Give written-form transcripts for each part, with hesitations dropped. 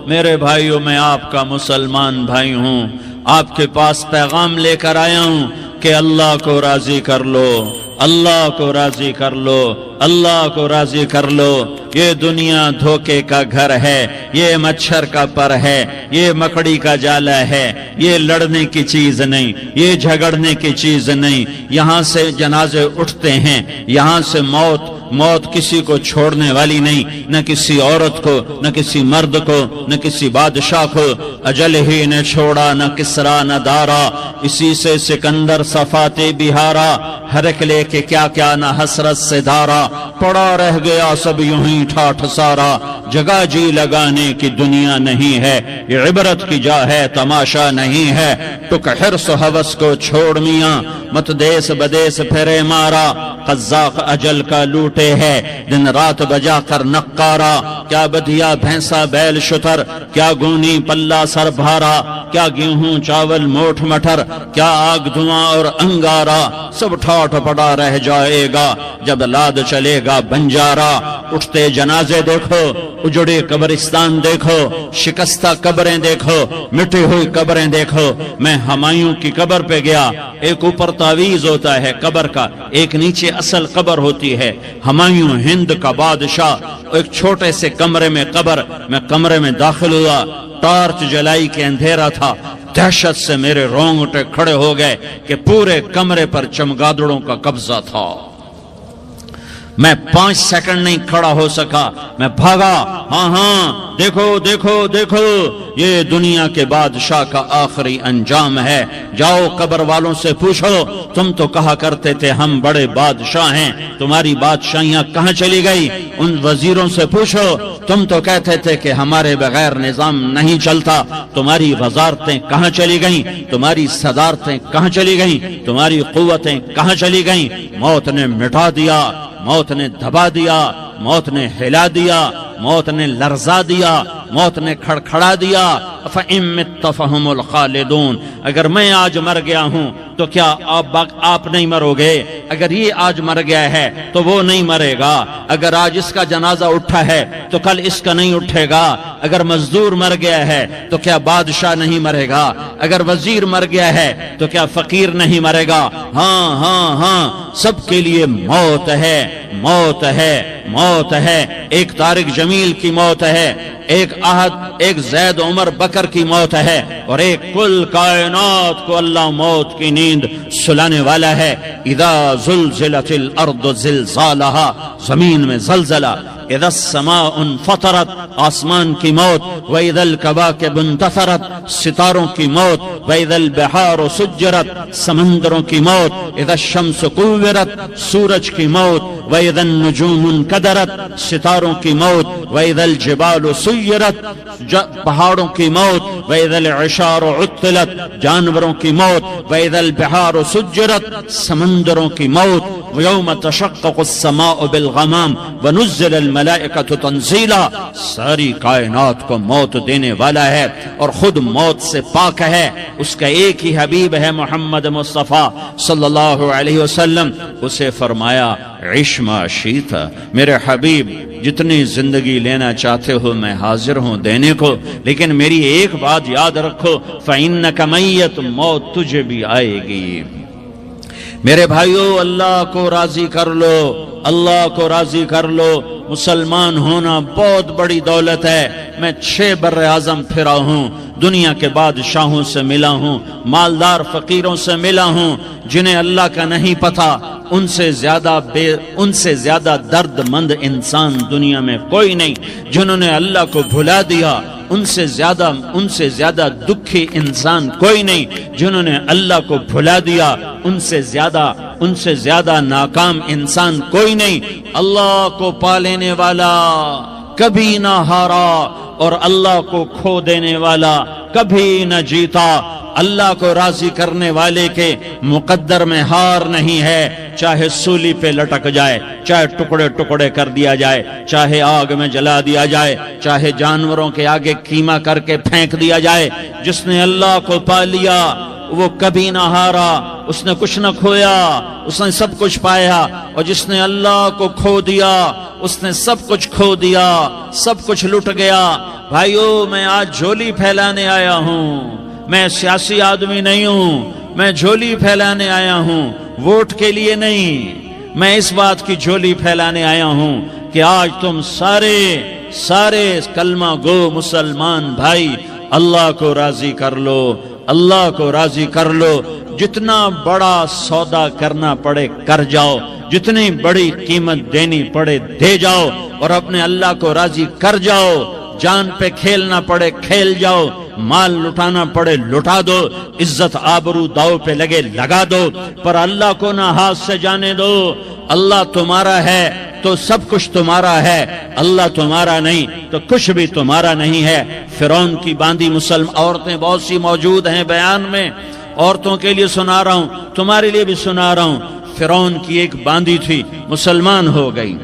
میرے بھائیوں، میں آپ کا مسلمان بھائی ہوں، آپ کے پاس پیغام لے کر آیا ہوں کہ اللہ کو راضی کر لو، اللہ کو راضی کر لو، اللہ کو راضی کر لو۔ یہ دنیا دھوکے کا گھر ہے، یہ مچھر کا پر ہے، یہ مکڑی کا جالا ہے، یہ لڑنے کی چیز نہیں، یہ جھگڑنے کی چیز نہیں۔ یہاں سے جنازے اٹھتے ہیں، یہاں سے موت کسی کو چھوڑنے والی نہیں، نہ کسی عورت کو، نہ کسی مرد کو، نہ کسی بادشاہ کو۔ اجل ہی نے چھوڑا نہ کسرا نہ دارا، اسی سے سکندر صفات بہارا۔ ہرک لے کے کیا کیا نہ حسرت سے دھارا، پڑا رہ گیا سب یوں ہی ٹھاٹھ سارا۔ جگہ جی لگانے کی دنیا نہیں ہے، یہ عبرت کی جا ہے تماشا نہیں ہے۔ ٹک حرص و ہوس کو چھوڑ میاں، مت دیس بدیس پھرے مارا۔ قزاق اجل کا لوٹے ہے، دن رات بجا کر نقارا۔ کیا بدھیا بھینسا بیل شتر، کیا گونی پلہ سر بھارا۔ کیا گیہوں چاول موٹھ مٹر، کیا آگ دھواں اور انگارا۔ سب ٹھاٹھ پڑا رہ جائے گا جب لاد چلے گا بنجارا۔ اٹھتے جنازے دیکھو، اجڑے قبرستان دیکھو، شکستہ قبریں دیکھو، مٹی ہوئی قبریں دیکھو۔ میں ہمایوں کی قبر پہ گیا، ایک اوپر تعویذ ہوتا ہے قبر کا، ایک نیچے اصل قبر ہوتی ہے۔ ہمایوں ہند کا بادشاہ، ایک چھوٹے سے کمرے میں قبر، میں کمرے میں داخل ہوا، ٹارچ جلائی کے اندھیرا تھا۔ دہشت سے میرے رونگٹے کھڑے ہو گئے کہ پورے کمرے پر چمگادڑوں کا قبضہ تھا۔ میں 5 سیکنڈ نہیں کھڑا ہو سکا، میں بھاگا۔ ہاں دیکھو دیکھو دیکھو، یہ دنیا کے بادشاہ کا آخری انجام ہے۔ جاؤ قبر والوں سے پوچھو، تم تو کہا کرتے تھے ہم بڑے بادشاہ ہیں، تمہاری بادشاہیاں کہاں چلی گئی؟ ان وزیروں سے پوچھو، تم تو کہتے تھے کہ ہمارے بغیر نظام نہیں چلتا، تمہاری وزارتیں کہاں چلی گئیں؟ تمہاری صدارتیں کہاں چلی گئیں؟ تمہاری قوتیں کہاں چلی گئیں؟ موت نے مٹا دیا، موت نے دبا دیا، موت نے ہلا دیا، موت نے لرزا دیا، موت نے کھڑکھڑا دیا۔ فَإِن مِتَّ فَهُمُ الْخَالِدُونَ، اگر میں آج مر گیا ہوں تو کیا آپ نہیں مرو گے؟ اگر یہ آج مر گیا ہے تو وہ نہیں مرے گا۔ اگر آج اس کا جنازہ اٹھا ہے تو کل اس کا نہیں اٹھے گا۔ اگر مزدور مر گیا ہے تو کیا بادشاہ نہیں مرے گا؟ اگر وزیر مر گیا ہے تو کیا فقیر نہیں مرے گا؟ ہاں سب کے لیے موت ہے، موت ہے، موت ہے۔ ایک طارق جمیل کی موت ہے، ایک زید عمر بکر کی موت ہے، اور ایک کل کائنات کو اللہ موت کی نیند سلانے والا ہے۔ اذا زلزلت الارض زلزالہا، زمین میں زلزلہ۔ اذا السماء انفطرت، آسمان کی موت۔ واذا الکواکب انتثرت، ستاروں کی موت۔ واذا البحار سجرت، سمندروں کی موت۔ اذا الشمس کورت، سورج کی موت۔ واذا النجوم انکدرت، ستاروں کی موت۔ واذا الجبال سیرت، پہاڑوں کی موت۔ واذا العشار عطلت، جانوروں کی موت۔ واذا البحار سجرت، سمندروں کی موت۔ ویوم تشقق السماء بالغمام ونزل الملائکۃ تنزیلا، ساری کائنات کو موت دینے والا ہے اور خود موت سے پاک ہے۔ اس کا ایک ہی حبیب ہے محمد مصطفیٰ صلی اللہ علیہ وسلم۔ اسے فرمایا عش ما شئت، میرے حبیب جتنی زندگی لینا چاہتے ہو میں حاضر ہوں دینے کو، لیکن میری ایک بات یاد رکھو، فإنک میت، موت تجھے بھی آئے گی۔ میرے بھائیو، اللہ کو راضی کر لو، اللہ کو راضی کر لو۔ مسلمان ہونا بہت بڑی دولت ہے۔ میں 6 بر اعظم پھرا ہوں، دنیا کے بادشاہوں سے ملا ہوں، مالدار فقیروں سے ملا ہوں، جنہیں اللہ کا نہیں پتہ۔ ان سے زیادہ درد مند انسان دنیا میں کوئی نہیں۔ جنہوں نے اللہ کو بھلا دیا، ان سے زیادہ دکھی انسان کوئی نہیں۔ جنہوں نے اللہ کو بھلا دیا، ان سے زیادہ ناکام انسان کوئی نہیں۔ اللہ کو پا لینے والا کبھی نہ ہارا، اور اللہ کو کھو دینے والا کبھی نہ جیتا۔ اللہ کو راضی کرنے والے کے مقدر میں ہار نہیں ہے، چاہے سولی پہ لٹک جائے، چاہے ٹکڑے ٹکڑے کر دیا جائے، چاہے آگ میں جلا دیا جائے، چاہے جانوروں کے آگے کیما کر کے پھینک دیا جائے۔ جس نے اللہ کو پا لیا وہ کبھی نہ ہارا، اس نے کچھ نہ کھویا، اس نے سب کچھ پایا۔ اور جس نے اللہ کو کھو دیا اس نے سب کچھ کھو دیا، سب کچھ لٹ گیا۔ بھائیو، میں آج جھولی پھیلانے آیا ہوں، میں سیاسی آدمی نہیں ہوں، میں جھولی پھیلانے آیا ہوں، ووٹ کے لیے نہیں۔ میں اس بات کی جھولی پھیلانے آیا ہوں کہ آج تم سارے کلمہ گو مسلمان بھائی اللہ کو راضی کر لو، اللہ کو راضی کر لو۔ جتنا بڑا سودا کرنا پڑے کر جاؤ، جتنی بڑی قیمت دینی پڑے دے جاؤ، اور اپنے اللہ کو راضی کر جاؤ۔ جان پہ کھیلنا پڑے کھیل جاؤ، مال لٹانا پڑے لٹا دو، عزت آبرو داؤ پہ لگے لگا دو، پر اللہ کو نہ ہاتھ سے جانے دو۔ اللہ تمہارا ہے تو سب کچھ تمہارا ہے، اللہ تمہارا نہیں تو کچھ بھی تمہارا نہیں ہے۔ فرعون کی باندھی مسلم عورتیں بہت سی موجود ہیں بیان میں، عورتوں کے لیے سنا رہا ہوں، تمہارے لیے بھی سنا رہا ہوں۔ فرعون کی ایک باندھی تھی، مسلمان ہو گئی۔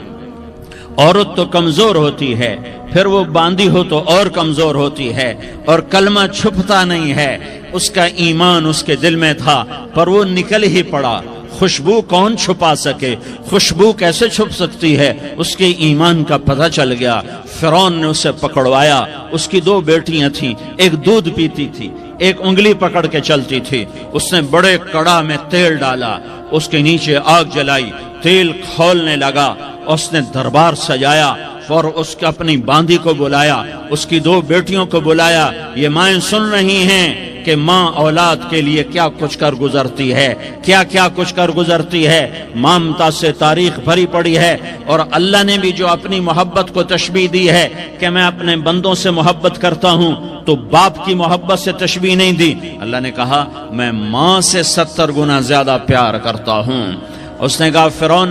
عورت تو کمزور ہوتی ہے، پھر وہ باندھی ہو تو اور کمزور ہوتی ہے، اور کلمہ چھپتا نہیں ہے۔ اس کا ایمان اس کے دل میں تھا، پر وہ نکل ہی پڑا۔ خوشبو کون چھپا سکے؟ خوشبو کیسے چھپ سکتی ہے؟ اس کے ایمان کا پتہ چل گیا۔ فرعون نے اسے پکڑوایا۔ اس کی 2 بیٹیاں تھیں، ایک دودھ پیتی تھی، ایک انگلی پکڑ کے چلتی تھی۔ اس نے بڑے کڑا میں تیل ڈالا، اس کے نیچے آگ جلائی، تیل کھولنے لگا۔ اس نے دربار سجایا اور اس کے اپنی باندھی کو بلایا، اس کی 2 بیٹیوں کو بلایا۔ یہ مائیں سن رہی ہیں کہ ماں اولاد کے لیے کیا کچھ کر گزرتی ہے، کیا کیا کچھ کر گزرتی ہے۔ مامتا سے تاریخ بھری پڑی ہے، اور اللہ نے بھی جو اپنی محبت کو تشبیہ دی ہے کہ میں اپنے بندوں سے محبت کرتا ہوں، تو باپ کی محبت سے تشبیہ نہیں دی۔ اللہ نے کہا میں ماں سے 70 گنا زیادہ پیار کرتا ہوں۔ اس نے کہا فرعون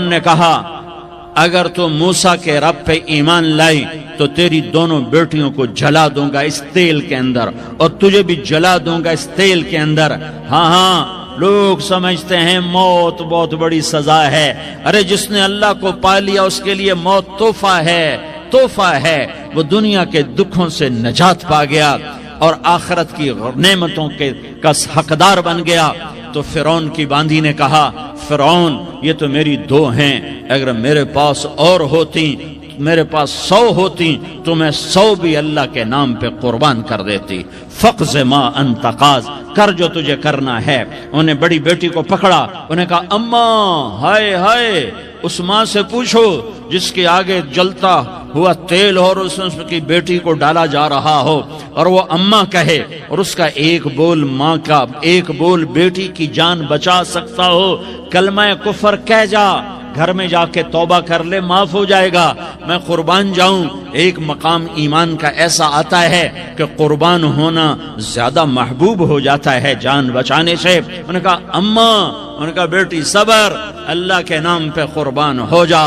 نے کہا اگر تو موسیٰ کے رب پہ ایمان لائی تو تیری دونوں بیٹیوں کو جلا دوں گا اس تیل کے اندر، اور تجھے بھی جلا دوں گا اس تیل کے اندر۔ ہاں لوگ سمجھتے ہیں موت بہت بڑی سزا ہے۔ ارے جس نے اللہ کو پا لیا اس کے لیے موت تحفہ ہے۔ وہ دنیا کے دکھوں سے نجات پا گیا اور آخرت کی نعمتوں کا حقدار بن گیا۔ تو فرعون کی باندھی نے کہا فرعون یہ تو میری 2 ہیں، اگر میرے پاس اور ہوتی، میرے پاس 100 ہوتی تو میں 100 بھی اللہ کے نام پہ قربان کر دیتی۔ فقض ما انت قاض، کر جو تجھے کرنا ہے۔ انہیں بڑی بیٹی کو پکڑا، انہیں کہا اماں ہائے ہائے، اس ماں سے پوچھو جس کے آگے جلتا ہوا تیل اور اس کی بیٹی کو ڈالا جا رہا ہو، اور وہ اماں کہے، اور اس کا ایک بول ماں کا، ایک بول بیٹی کی جان بچا سکتا ہو۔ کلمہ کفر کہہ جا، گھر میں جا کے توبہ کر لے، معاف ہو جائے گا۔ میں قربان جاؤں۔ ایک مقام ایمان کا ایسا آتا ہے کہ قربان ہونا زیادہ محبوب ہو جاتا ہے جان بچانے سے۔ انہوں نے کہا اماں، انہوں نے کہا بیٹی صبر، اللہ کے نام پہ قربان ہو جا۔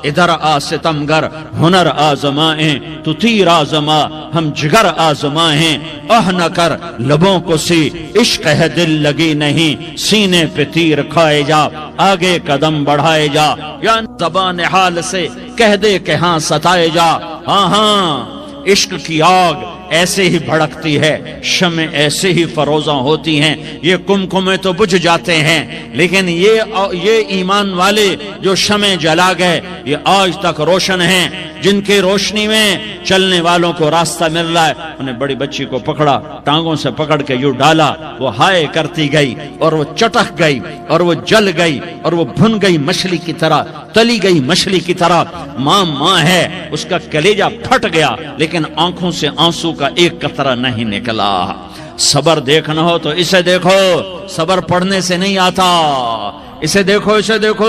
ادھر آ ستمگر، ہنر آزمائیں تو تیر آزما، ہم جگر آزمائیں اہ نہ کر لبوں کو سی، عشق ہے دل لگی نہیں، سینے پہ تیر کھائے جا، آگے قدم بڑھائے جا، یا زبان حال سے کہہ دے کہ ہاں ستائے جا۔ ہاں عشق کی آگ ایسے ہی بھڑکتی ہے، شمع ایسے ہی فروزاں ہوتی ہیں، یہ کمکمے تو بجھ جاتے ہیں، لیکن یہ ایمان والے جو شمع جلا گئے یہ آج تک روشن ہیں، جن کی روشنی میں چلنے والوں کو راستہ مل رہا ہے۔ انہیں بڑی بچی کو پکڑا، ٹانگوں سے پکڑ کے یوں ڈالا، وہ ہائے کرتی گئی اور وہ چٹک گئی اور وہ جل گئی اور وہ بھن گئی مچھلی کی طرح، تلی گئی مچھلی کی طرح۔ ماں ہے، اس کا کلیجہ پھٹ گیا، لیکن آنکھوں سے آنسو کا ایک قطرہ نہیں نکلا۔ صبر دیکھنا ہو تو اسے دیکھو، صبر پڑھنے سے نہیں آتا، اسے دیکھو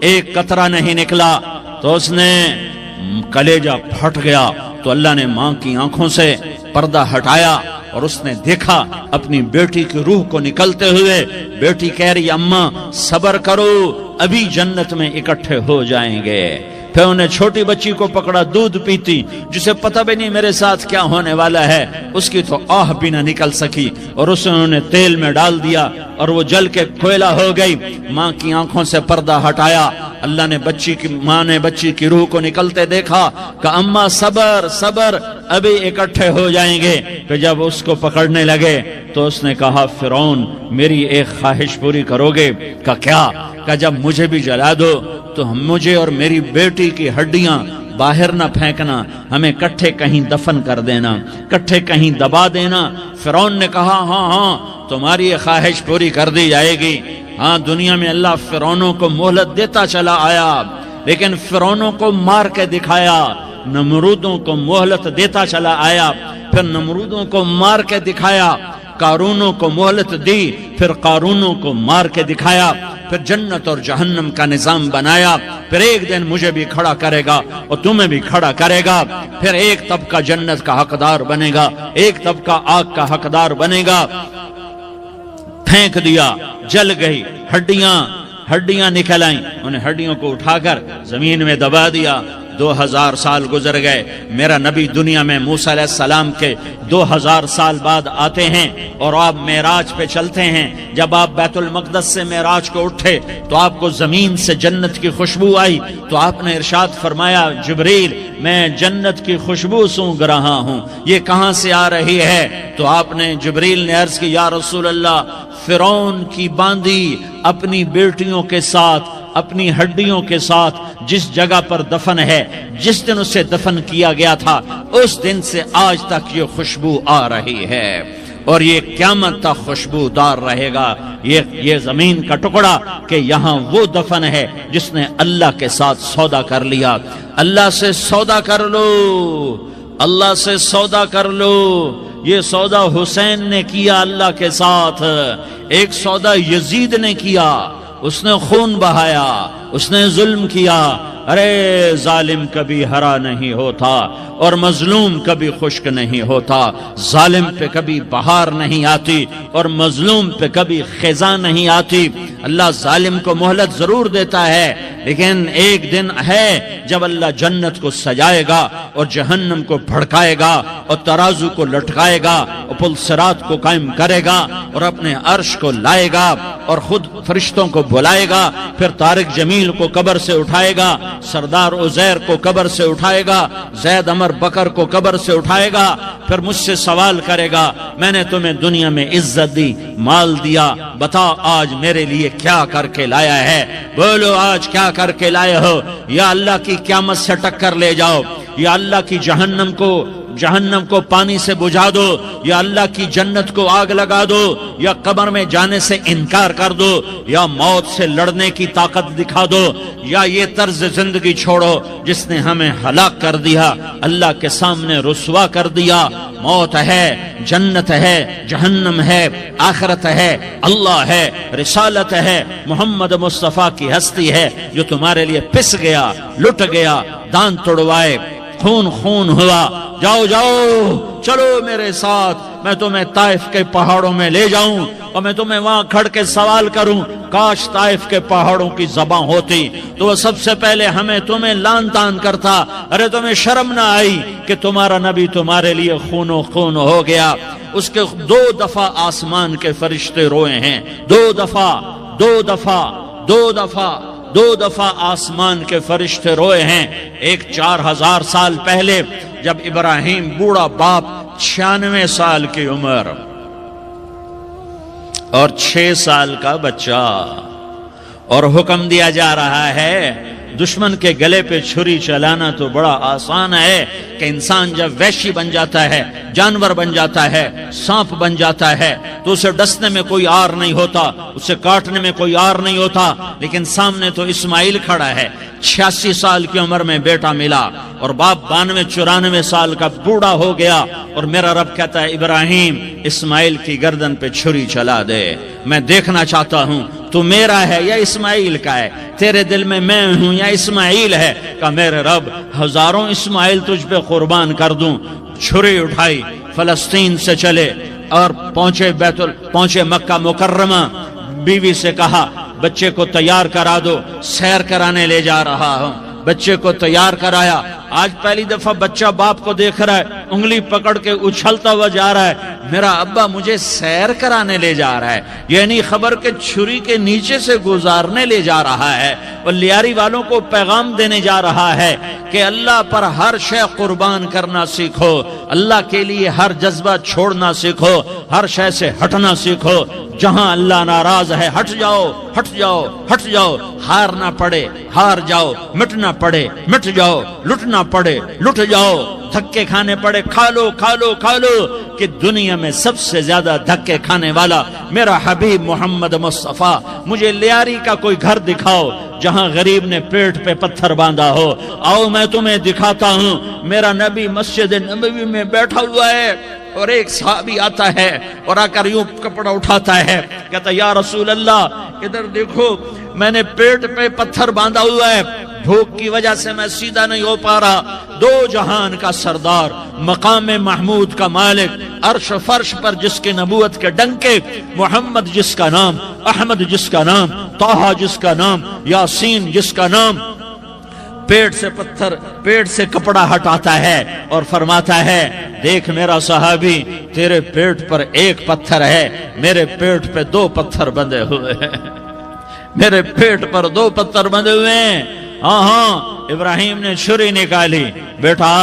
ایک قطرہ نہیں نکلا تو اس نے کلیجہ پھٹ گیا۔ تو اللہ نے ماں کی آنکھوں سے پردہ ہٹایا اور اس نے دیکھا اپنی بیٹی کی روح کو نکلتے ہوئے۔ بیٹی کہہ رہی اماں صبر کرو، ابھی جنت میں اکٹھے ہو جائیں گے۔ پھر انہیں چھوٹی بچی کو پکڑا، دودھ پیتی، جسے پتہ بھی نہیں میرے ساتھ کیا ہونے والا ہے، اس کی تو آہ بھی نہ نکل سکی، اور اسے انہوں نے تیل میں ڈال دیا اور وہ جل کے کوئلہ ہو گئی۔ ماں کی آنکھوں سے پردہ ہٹایا، اللہ نے ماں نے بچی کی روح کو نکلتے دیکھا کہ اماں صبر ابھی اکٹھے ہو جائیں گے۔ پھر جب اس کو پکڑنے لگے تو اس نے کہا فرعون میری ایک خواہش پوری کرو گے؟ کہ کیا؟ کہ جب مجھے بھی جلا دو تو مجھے اور میری بیٹی کی ہڈیاں باہر نہ پھینکنا، ہمیں کٹھے کہیں دفن کر دینا، کٹھے کہیں دبا دینا۔ فرعون نے کہا ہاں تمہاری یہ خواہش پوری کر دی جائے گی۔ ہاں دنیا میں اللہ فرعونوں کو مہلت دیتا چلا آیا، لیکن فرعونوں کو مار کے دکھایا، نمرودوں کو مہلت دیتا چلا آیا، پھر نمرودوں کو مار کے دکھایا، قارونوں کو مہلت دی، پھر قارونوں کو مار کے دکھایا، پھر جنت اور جہنم کا نظام بنایا، پھر ایک دن مجھے بھی کھڑا کرے گا اور تمہیں بھی کھڑا کرے گا، پھر ایک طبقہ جنت کا حقدار بنے گا، ایک طبقہ آگ کا حقدار بنے گا۔ پھینک دیا، جل گئی، ہڈیاں نکل آئیں، انہیں ہڈیوں کو اٹھا کر زمین میں دبا دیا۔ 2000 سال گزر گئے، میرا نبی دنیا میں موسیٰ علیہ السلام کے 2000 سال بعد آتے ہیں اور آپ معراج پہ چلتے ہیں۔ جب آپ بیت المقدس سے معراج کو اٹھے تو آپ کو زمین سے جنت کی خوشبو آئی، تو آپ نے ارشاد فرمایا جبریل میں جنت کی خوشبو سونگ رہا ہوں، یہ کہاں سے آ رہی ہے؟ تو آپ نے جبریل نے عرض کی یا رسول اللہ، فرعون کی باندی اپنی بیٹیوں کے ساتھ، اپنی ہڈیوں کے ساتھ جس جگہ پر دفن ہے، جس دن اسے دفن کیا گیا تھا، اس دن سے آج تک یہ خوشبو آ رہی ہے اور یہ قیامت تک خوشبودار رہے گا۔ یہ زمین کا ٹکڑا کہ یہاں وہ دفن ہے جس نے اللہ کے ساتھ سودا کر لیا۔ اللہ سے سودا کر لو، اللہ سے سودا کر لو۔ یہ سودا حسین نے کیا اللہ کے ساتھ، ایک سودا یزید نے کیا، اس نے خون بہایا، اس نے ظلم کیا۔ ارے ظالم کبھی ہرا نہیں ہوتا اور مظلوم کبھی خشک نہیں ہوتا، ظالم پہ کبھی بہار نہیں آتی اور مظلوم پہ کبھی خزاں نہیں آتی۔ اللہ ظالم کو مہلت ضرور دیتا ہے، لیکن ایک دن ہے جب اللہ جنت کو سجائے گا اور جہنم کو بھڑکائے گا اور ترازو کو لٹکائے گا اور پل صراط کو قائم کرے گا اور اپنے عرش کو لائے گا اور خود فرشتوں کو بلائے گا، پھر طارق جمیل کو قبر سے اٹھائے گا، سردار عزیر کو قبر سے اٹھائے گا، زید عمر بکر کو قبر سے اٹھائے گا، پھر مجھ سے سوال کرے گا میں نے تمہیں دنیا میں عزت دی، مال دیا، بتا آج میرے لیے کیا کر کے لایا ہے؟ بولو آج کیا کر کے لائے ہو؟ یا اللہ کی قیامت سے ٹکر لے جاؤ، یا اللہ کی جہنم کو پانی سے بجھا دو، یا اللہ کی جنت کو آگ لگا دو، یا قبر میں جانے سے انکار کر دو، یا موت سے لڑنے کی طاقت دکھا دو، یا یہ طرز زندگی چھوڑو جس نے ہمیں ہلاک کر دیا، اللہ کے سامنے رسوا کر دیا۔ موت ہے، جنت ہے، جہنم ہے، آخرت ہے، اللہ ہے، رسالت ہے، محمد مصطفیٰ کی ہستی ہے جو تمہارے لیے پس گیا، لٹ گیا، دان توڑوائے، خون ہوا۔ جاؤ چلو میرے ساتھ، میں تمہیں طائف کے پہاڑوں میں لے جاؤں اور میں تمہیں وہاں کھڑ کے سوال کروں، کاش طائف کے پہاڑوں کی زباں ہوتی تو وہ سب سے پہلے تمہیں لان تان کرتا۔ ارے تمہیں شرم نہ آئی کہ تمہارا نبی تمہارے لیے خون و خون ہو گیا؟ اس کے 2 دفعہ آسمان کے فرشتے روئے ہیں، 2 دفعہ آسمان کے فرشتے روئے ہیں۔ ایک 4000 سال پہلے جب ابراہیم بوڑھا باپ، 96 سال کی عمر اور 6 سال کا بچہ، اور حکم دیا جا رہا ہے دشمن کے گلے پہ چھری چلانا تو بڑا آسان ہے کہ انسان جب وحشی بن جاتا ہے، جانور بن جاتا ہے، سانپ بن جاتا ہے تو اسے ڈسنے میں کوئی آر نہیں ہوتا، اسے کاٹنے میں کوئی آر نہیں ہوتا، لیکن سامنے تو اسماعیل کھڑا ہے، 86 سال کی عمر میں بیٹا ملا اور باپ 92-94 سال کا بوڑھا ہو گیا، اور میرا رب کہتا ہے ابراہیم اسماعیل کی گردن پہ چھری چلا دے، میں دیکھنا چاہتا ہوں تو میرا ہے یا اسماعیل کا ہے، تیرے دل میں میں ہوں یا اسماعیل ہے؟ کہ میرے رب ہزاروں اسماعیل تجھ پہ قربان کر دوں۔ چھری اٹھائی، فلسطین سے چلے اور پہنچے مکہ مکرمہ، بیوی سے کہا بچے کو تیار کرا دو، سیر کرانے لے جا رہا ہوں۔ بچے کو تیار کرایا، آج پہلی دفعہ بچہ باپ کو دیکھ رہا ہے، انگلی پکڑ کے اچھلتا ہوا جا رہا ہے، میرا ابا مجھے سیر کرانے لے جا رہا ہے، یعنی خبر کے چھری کے نیچے سے گزارنے لے جا رہا ہے، اور لیاری والوں کو پیغام دینے جا رہا ہے کہ اللہ پر ہر شے قربان کرنا سیکھو، اللہ کے لیے ہر جذبہ چھوڑنا سیکھو، ہر شے سے ہٹنا سیکھو، جہاں اللہ ناراض ہے ہٹ جاؤ، ہٹ جاؤ، ہٹ جاؤ، ہارنا پڑے ہار جاؤ، مٹنا پڑے مٹ جاؤ، لٹنا پڑے لٹ جاؤ، دھکے کھانے پڑے کھا لو کھا لو کھا لو، کہ دنیا میں سب سے زیادہ دھکے کھانے والا میرا حبیب محمد مصطفیٰ، مجھے لیاری کا کوئی گھر دکھاؤ جہاں غریب نے پیٹ پہ پتھر باندھا ہو، آؤ میں تمہیں دکھاتا ہوں، میرا نبی مسجد نبوی میں بیٹھا ہوا ہے، اور ایک صحابی آتا ہے اور آ کر یوں کپڑا اٹھاتا ہے، کہتا یا رسول اللہ ادھر دیکھو، میں نے پیٹ پہ پتھر باندھا ہوا ہے، بھوک کی وجہ سے میں سیدھا نہیں ہو پا رہا، دو جہان کا سردار، مقام محمود کا مالک، عرش فرش پر جس کے نبوت کے ڈنکے، محمد جس کا نام، احمد جس کا نام، طٰہٰ جس کا نام، یاسین جس کا نام، پیٹ سے پتھر، پیٹ سے کپڑا ہٹاتا ہے اور فرماتا ہے دیکھ میرا صحابی، تیرے پیٹ پر ایک پتھر ہے، میرے پیٹ پہ دو پتھر بندھے ہوئے ہیں، میرے پیٹ پر دو پتھر بندھے ہوئے ہیں۔ ہاں ہاں، ابراہیم نے چھری نکالی، بیٹا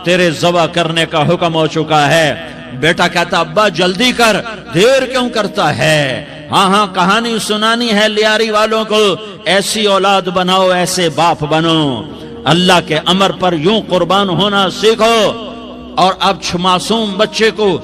تیرے ذبح کرنے کا حکم ہو چکا ہے۔ بیٹا کہتا ابا جلدی کر، دیر کیوں کرتا ہے؟ ہاں ہاں، کہانی سنانی ہے لیاری والوں کو، ایسی اولاد بناؤ، ایسے باپ بنو، اللہ کے امر پر یوں قربان ہونا سیکھو۔ اور اب معصوم بچے کو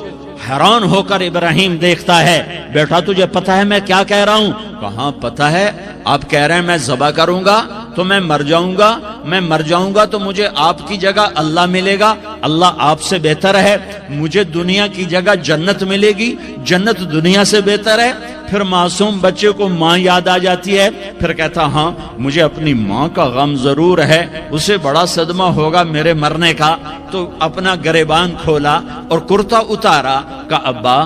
حیران ہو کر ابراہیم دیکھتا ہے، بیٹا تجھے پتہ ہے میں کیا کہہ رہا ہوں؟ کہاں پتہ ہے، آپ کہہ رہے ہیں میں ذبح کروں گا تو میں مر جاؤں گا، میں مر جاؤں گا تو مجھے آپ کی جگہ اللہ ملے گا، اللہ آپ سے بہتر ہے، مجھے دنیا کی جگہ جنت ملے گی، جنت دنیا سے بہتر ہے۔ پھر معصوم بچے کو ماں یاد آ جاتی ہے، پھر کہتا ہاں مجھے اپنی ماں کا غم ضرور ہے، اسے بڑا صدمہ ہوگا میرے مرنے کا، تو اپنا گریبان کھولا اور کرتا اتارا، کہا ابا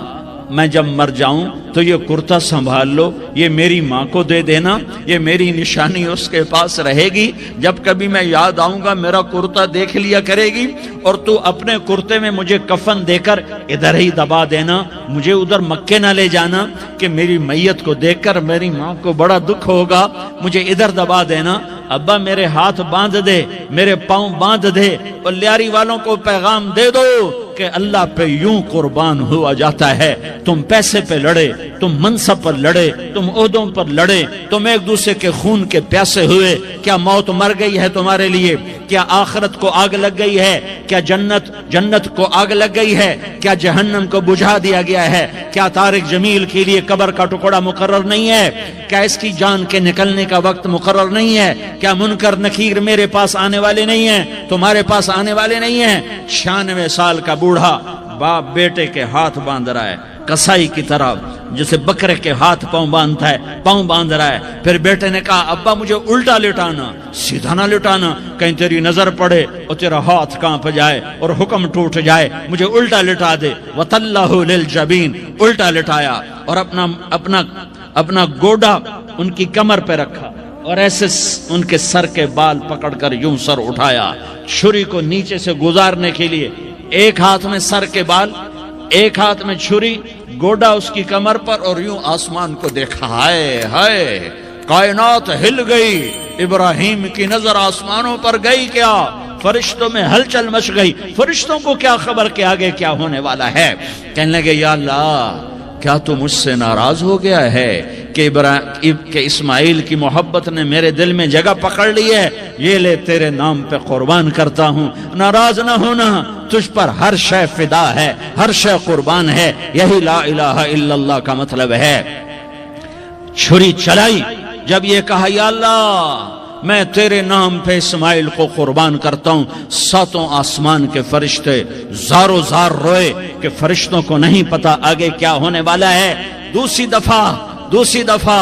میں جب مر جاؤں تو یہ کرتا سنبھال لو، یہ میری ماں کو دے دینا، یہ میری نشانی اس کے پاس رہے گی، جب کبھی میں یاد آؤں گا میرا کرتا دیکھ لیا کرے گی، اور تو اپنے کرتے میں مجھے کفن دے کر ادھر ہی دبا دینا، مجھے ادھر مکے نہ لے جانا کہ میری میت کو دیکھ کر میری ماں کو بڑا دکھ ہوگا، مجھے ادھر دبا دینا۔ ابا میرے ہاتھ باندھ دے، میرے پاؤں باندھ دے، اور لیاری والوں کو پیغام دے دو کہ اللہ پہ یوں قربان ہوا جاتا ہے۔ تم پیسے پہ لڑے، تم منصب پر لڑے، تم عہدوں پر لڑے، تم ایک دوسرے کے خون کے پیاسے ہوئے، کیا موت مر گئی ہے تمہارے لیے؟ کیا آخرت کو آگ لگ گئی ہے؟ کیا جنت کو آگ لگ گئی ہے؟ کیا جہنم کو بجھا دیا گیا ہے؟ کیا طارق جمیل کے لیے قبر کا ٹکڑا مقرر نہیں ہے؟ کیا اس کی جان کے نکلنے کا وقت مقرر نہیں ہے؟ کیا منکر نکیر میرے پاس آنے والے نہیں ہیں، تمہارے پاس آنے والے نہیں ہیں؟ 96 سال کا بوڑھا باپ بیٹے کے ہاتھ باندھ رہا ہے، کسائی کی طرح جسے بکرے کے ہاتھ پاؤں باندھتا ہے، پاؤں باندھ رہا ہے۔ پھر بیٹے نے کہا ابا مجھے الٹا لٹانا، سیدھا نہ لٹانا، کہیں تیری نظر پڑے اور تیرا ہاتھ کانپ جائے اور حکم ٹوٹ جائے، مجھے الٹا لٹا دے۔ وَتَلَّهُ لِلْجَبِينِ، الٹا لٹایا اور اپنا گوڈا ان کی کمر پہ رکھا، اور ایسے ان کے سر کے بال پکڑ کر یوں سر اٹھایا، چھری کو نیچے سے گزارنے کے لیے، ایک ہاتھ میں سر کے بال، ایک ہاتھ میں چھری، گوڈا اس کی کمر پر، اور یوں آسمان کو دیکھا۔ ہائے ہائے، کائنات ہل گئی، ابراہیم کی نظر آسمانوں پر گئی، کیا فرشتوں میں ہلچل مچ گئی، فرشتوں کو کیا خبر کہ آگے کیا ہونے والا ہے؟ کہنے لگے یا اللہ کیا تو مجھ سے ناراض ہو گیا ہے کہ اسماعیل کی محبت نے میرے دل میں جگہ پکڑ لی ہے؟ یہ لے تیرے نام پہ قربان کرتا ہوں، ناراض نہ ہونا، تجھ پر ہر شے فدا ہے، ہر شے قربان ہے، یہی لا الہ الا اللہ کا مطلب ہے۔ چھری چلائی، جب یہ کہا یا اللہ میں تیرے نام پہ اسماعیل کو قربان کرتا ہوں، ساتوں آسمان کے فرشتے زارو زار روئے کہ فرشتوں کو نہیں پتا آگے کیا ہونے والا ہے۔ دوسری دفعہ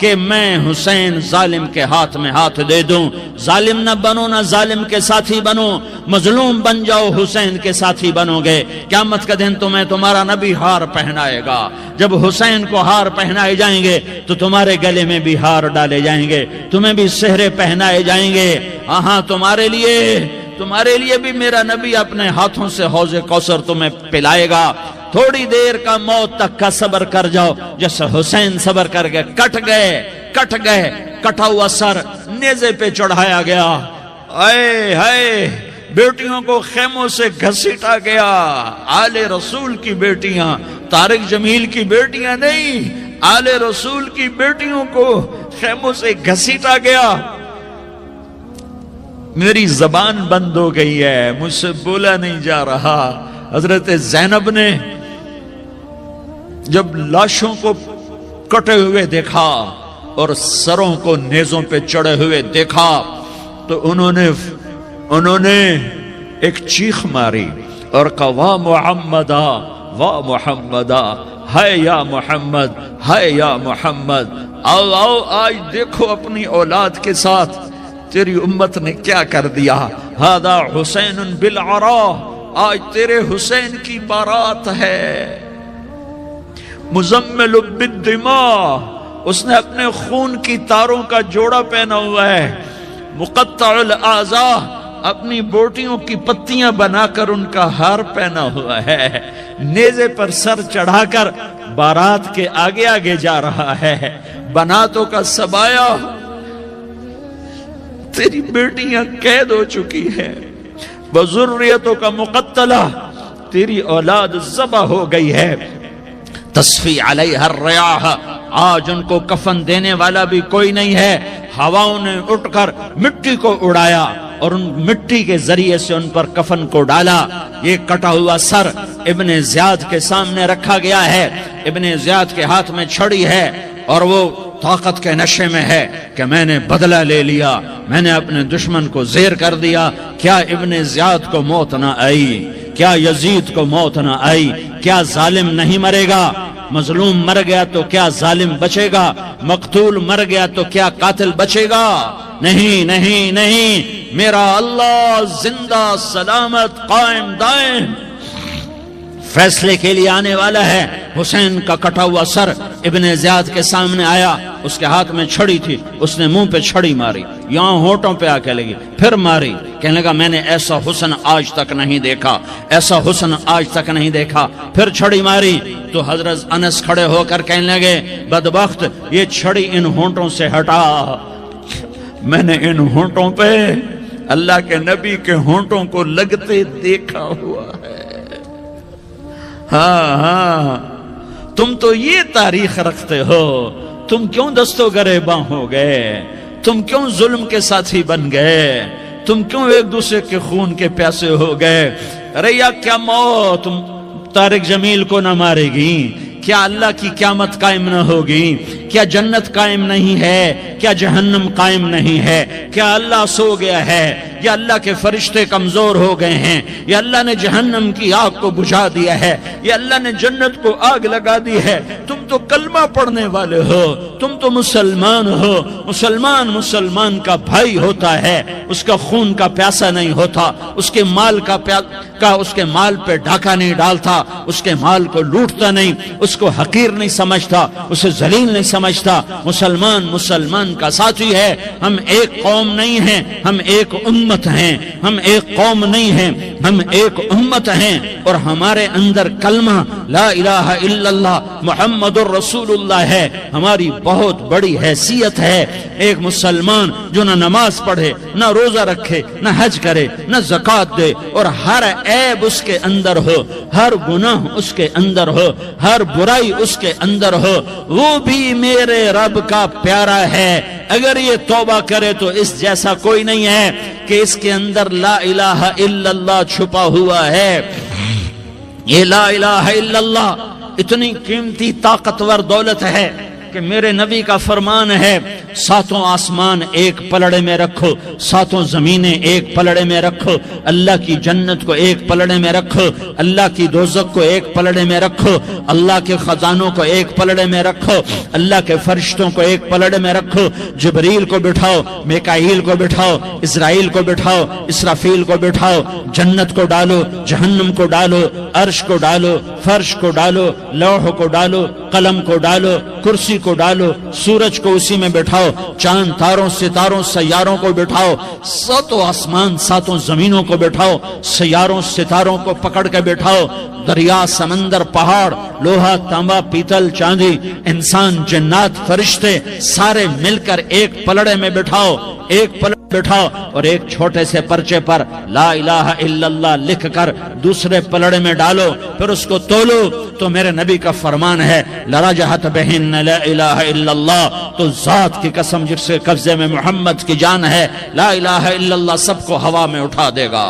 کہ میں حسین ظالم کے ہاتھ میں ہاتھ دے دوں. ظالم نہ بنو نہ ظالم کے ساتھی بنو, مظلوم بن جاؤ حسین کے ساتھی بنو گے. قیامت کا دن تمہیں تمہارا نبی ہار پہنائے گا. جب حسین کو ہار پہنائے جائیں گے تو تمہارے گلے میں بھی ہار ڈالے جائیں گے, تمہیں بھی سہرے پہنائے جائیں گے. ہاں تمہارے لیے بھی میرا نبی اپنے ہاتھوں سے حوض کوثر تمہیں پلائے گا. تھوڑی دیر کا موت تک کا صبر کر جاؤ, جیسے حسین صبر کر کے کٹ گئے. کٹا ہوا سر نیزے پہ چڑھایا گیا. اے ہائے, بیٹیوں کو خیموں سے گھسیٹا گیا. آل رسول کی بیٹیاں, طارق جمیل کی بیٹیاں نہیں, آل رسول کی بیٹیوں کو خیموں سے گھسیٹا گیا. میری زبان بند ہو گئی ہے, مجھ سے بولا نہیں جا رہا. حضرت زینب نے جب لاشوں کو کٹے ہوئے دیکھا اور سروں کو نیزوں پہ چڑھے ہوئے دیکھا تو انہوں نے ایک چیخ ماری اور کہا واہ محمدا, واہ محمدا, ہائے یا محمد, ہائے یا محمد. آؤ آج دیکھو اپنی اولاد کے ساتھ تیری امت نے کیا کر دیا. ہذا حسین بالعراء, آج تیرے حسین کی بارات ہے. مزمل بالدماء, اس نے اپنے خون کی تاروں کا جوڑا پہنا ہوا ہے. مقطع الاعضاء, اپنی بوٹیوں کی پتیاں بنا کر ان کا ہار پہنا ہوا ہے. نیزے پر سر چڑھا کر بارات کے آگے آگے جا رہا ہے. بناتوں کا سبایا, تیری بیٹیاں قید ہو چکی ہیں. بذریتوں کا مقتلہ, تیری اولاد ذبح ہو گئی ہے. تصفی علیہ الریاح, آج ان کو کفن دینے والا بھی کوئی نہیں ہے. ہواؤں نے اٹھ کر مٹی کو اڑایا اور ان مٹی کے ذریعے سے ان پر کفن کو ڈالا. یہ کٹا ہوا سر ابن زیاد کے سامنے رکھا گیا ہے. ابن زیاد کے ہاتھ میں چھڑی ہے اور وہ طاقت کے نشے میں ہے کہ میں نے بدلہ لے لیا, میں نے اپنے دشمن کو زیر کر دیا. کیا ابن زیاد کو موت نہ آئی؟ کیا یزید کو موت نہ آئی؟ کیا ظالم نہیں مرے گا؟ مظلوم مر گیا تو کیا ظالم بچے گا؟ مقتول مر گیا تو کیا قاتل بچے گا؟ نہیں نہیں نہیں, میرا اللہ زندہ سلامت قائم دائم فیصلے کے لیے آنے والا ہے. حسین کا کٹا ہوا سر ابن زیاد کے سامنے آیا, اس کے ہاتھ میں چھڑی تھی, اس نے منہ پہ چھڑی ماری, یہاں ہونٹوں پہ آ کے لگی, پھر ماری. کہنے لگا میں نے ایسا حسن آج تک نہیں دیکھا, ایسا حسن آج تک نہیں دیکھا. پھر چھڑی ماری تو حضرت انس کھڑے ہو کر کہنے لگے بدبخت, یہ چھڑی ان ہونٹوں سے ہٹا. میں نے ان ہونٹوں پہ اللہ کے نبی کے ہونٹوں کو لگتے دیکھا ہوا ہے. ہاں, تم تو یہ تاریخ رکھتے ہو, تم کیوں دستوں گریباں ہو گئے؟ تم کیوں ظلم کے ساتھی بن گئے؟ تم کیوں ایک دوسرے کے خون کے پیاسے ہو گئے؟ ارے یا کیا موت طارق جمیل کو نہ مارے گی؟ کیا اللہ کی قیامت قائم نہ ہوگی؟ کیا جنت قائم نہیں ہے؟ کیا جہنم قائم نہیں ہے؟ کیا اللہ سو گیا ہے؟ یا اللہ کے فرشتے کمزور ہو گئے ہیں؟ یا اللہ نے جہنم کی آگ کو بجھا دیا ہے؟ یا اللہ نے جنت کو آگ لگا دی ہے؟ تم تو کلمہ پڑھنے والے ہو, تم تو مسلمان ہو. مسلمان کا بھائی ہوتا ہے, اس کا خون کا پیاسا نہیں ہوتا, اس کے مال اس کے مال پہ ڈاکہ نہیں ڈالتا, اس کے مال کو لوٹتا نہیں, اس کو حقیر نہیں سمجھتا, اسے ذلیل نہیں سمجھتا. مسلمان کا ساتھی ہے. ہم ایک قوم نہیں ہیں, ہم ایک امت ہیں. ہم ایک قوم نہیں ہیں, ہم ایک امت ہیں. اور ہمارے اندر کلمہ لا الہ الا اللہ محمد الرسول اللہ ہے. ہماری بہت بڑی حیثیت ہے. ایک مسلمان جو نہ نماز پڑھے, نہ روزہ رکھے, نہ حج کرے, نہ زکوٰۃ دے, اور ہر عیب اس کے اندر ہو, ہر گناہ اس کے اندر ہو, ہر برائی اس کے اندر ہو, وہ بھی میرے رب کا پیارا ہے. اگر یہ توبہ کرے تو اس جیسا کوئی نہیں ہے کہ اس کے اندر لا الہ الا اللہ چھپا ہوا ہے. یہ لا الہ الا اللہ اتنی قیمتی طاقتور دولت ہے کہ میرے نبی کا فرمان ہے ساتوں آسمان ایک پلڑے میں رکھو، ساتوں زمینیں ایک پلڑے میں رکھو، اللہ کی جنت کو ایک پلڑے میں رکھو، اللہ کی دوزخ کو ایک پلڑے میں رکھو، اللہ کے خزانوں کو ایک پلڑے میں رکھو، اللہ کے فرشتوں کو ایک پلڑے میں رکھو، جبریل کو بٹھاؤ، میکائیل کو بٹھاؤ، اسرائیل کو بٹھاؤ، اسرافیل کو بٹھاؤ، جنت کو ڈالو، جہنم کو ڈالو، عرش کو ڈالو، فرش کو ڈالو، لوح کو ڈالو، قلم کو ڈالو، کرسی کو ڈالو، سورج کو اسی میں بٹھاؤ، چاند تاروں ستاروں سیاروں کو بٹھاؤ، ساتوں آسمان ساتوں زمینوں کو بٹھاؤ، سیاروں ستاروں کو پکڑ کے بٹھاؤ، دریا سمندر پہاڑ لوہا تانبا پیتل چاندی انسان جنات فرشتے سارے مل کر ایک پلڑے میں بٹھاؤ، ایک پلڑے بٹھاؤ، اور ایک چھوٹے سے پرچے پر لا الہ الا اللہ لکھ کر دوسرے پلڑے میں ڈالو، پھر اس کو تولو تو میرے نبی کا فرمان ہے لرجحت بہن لا الہ الا اللہ، تو ذات کی قسم جس کے قبضے میں محمد کی جان ہے لا الہ الا اللہ سب کو ہوا میں اٹھا دے گا۔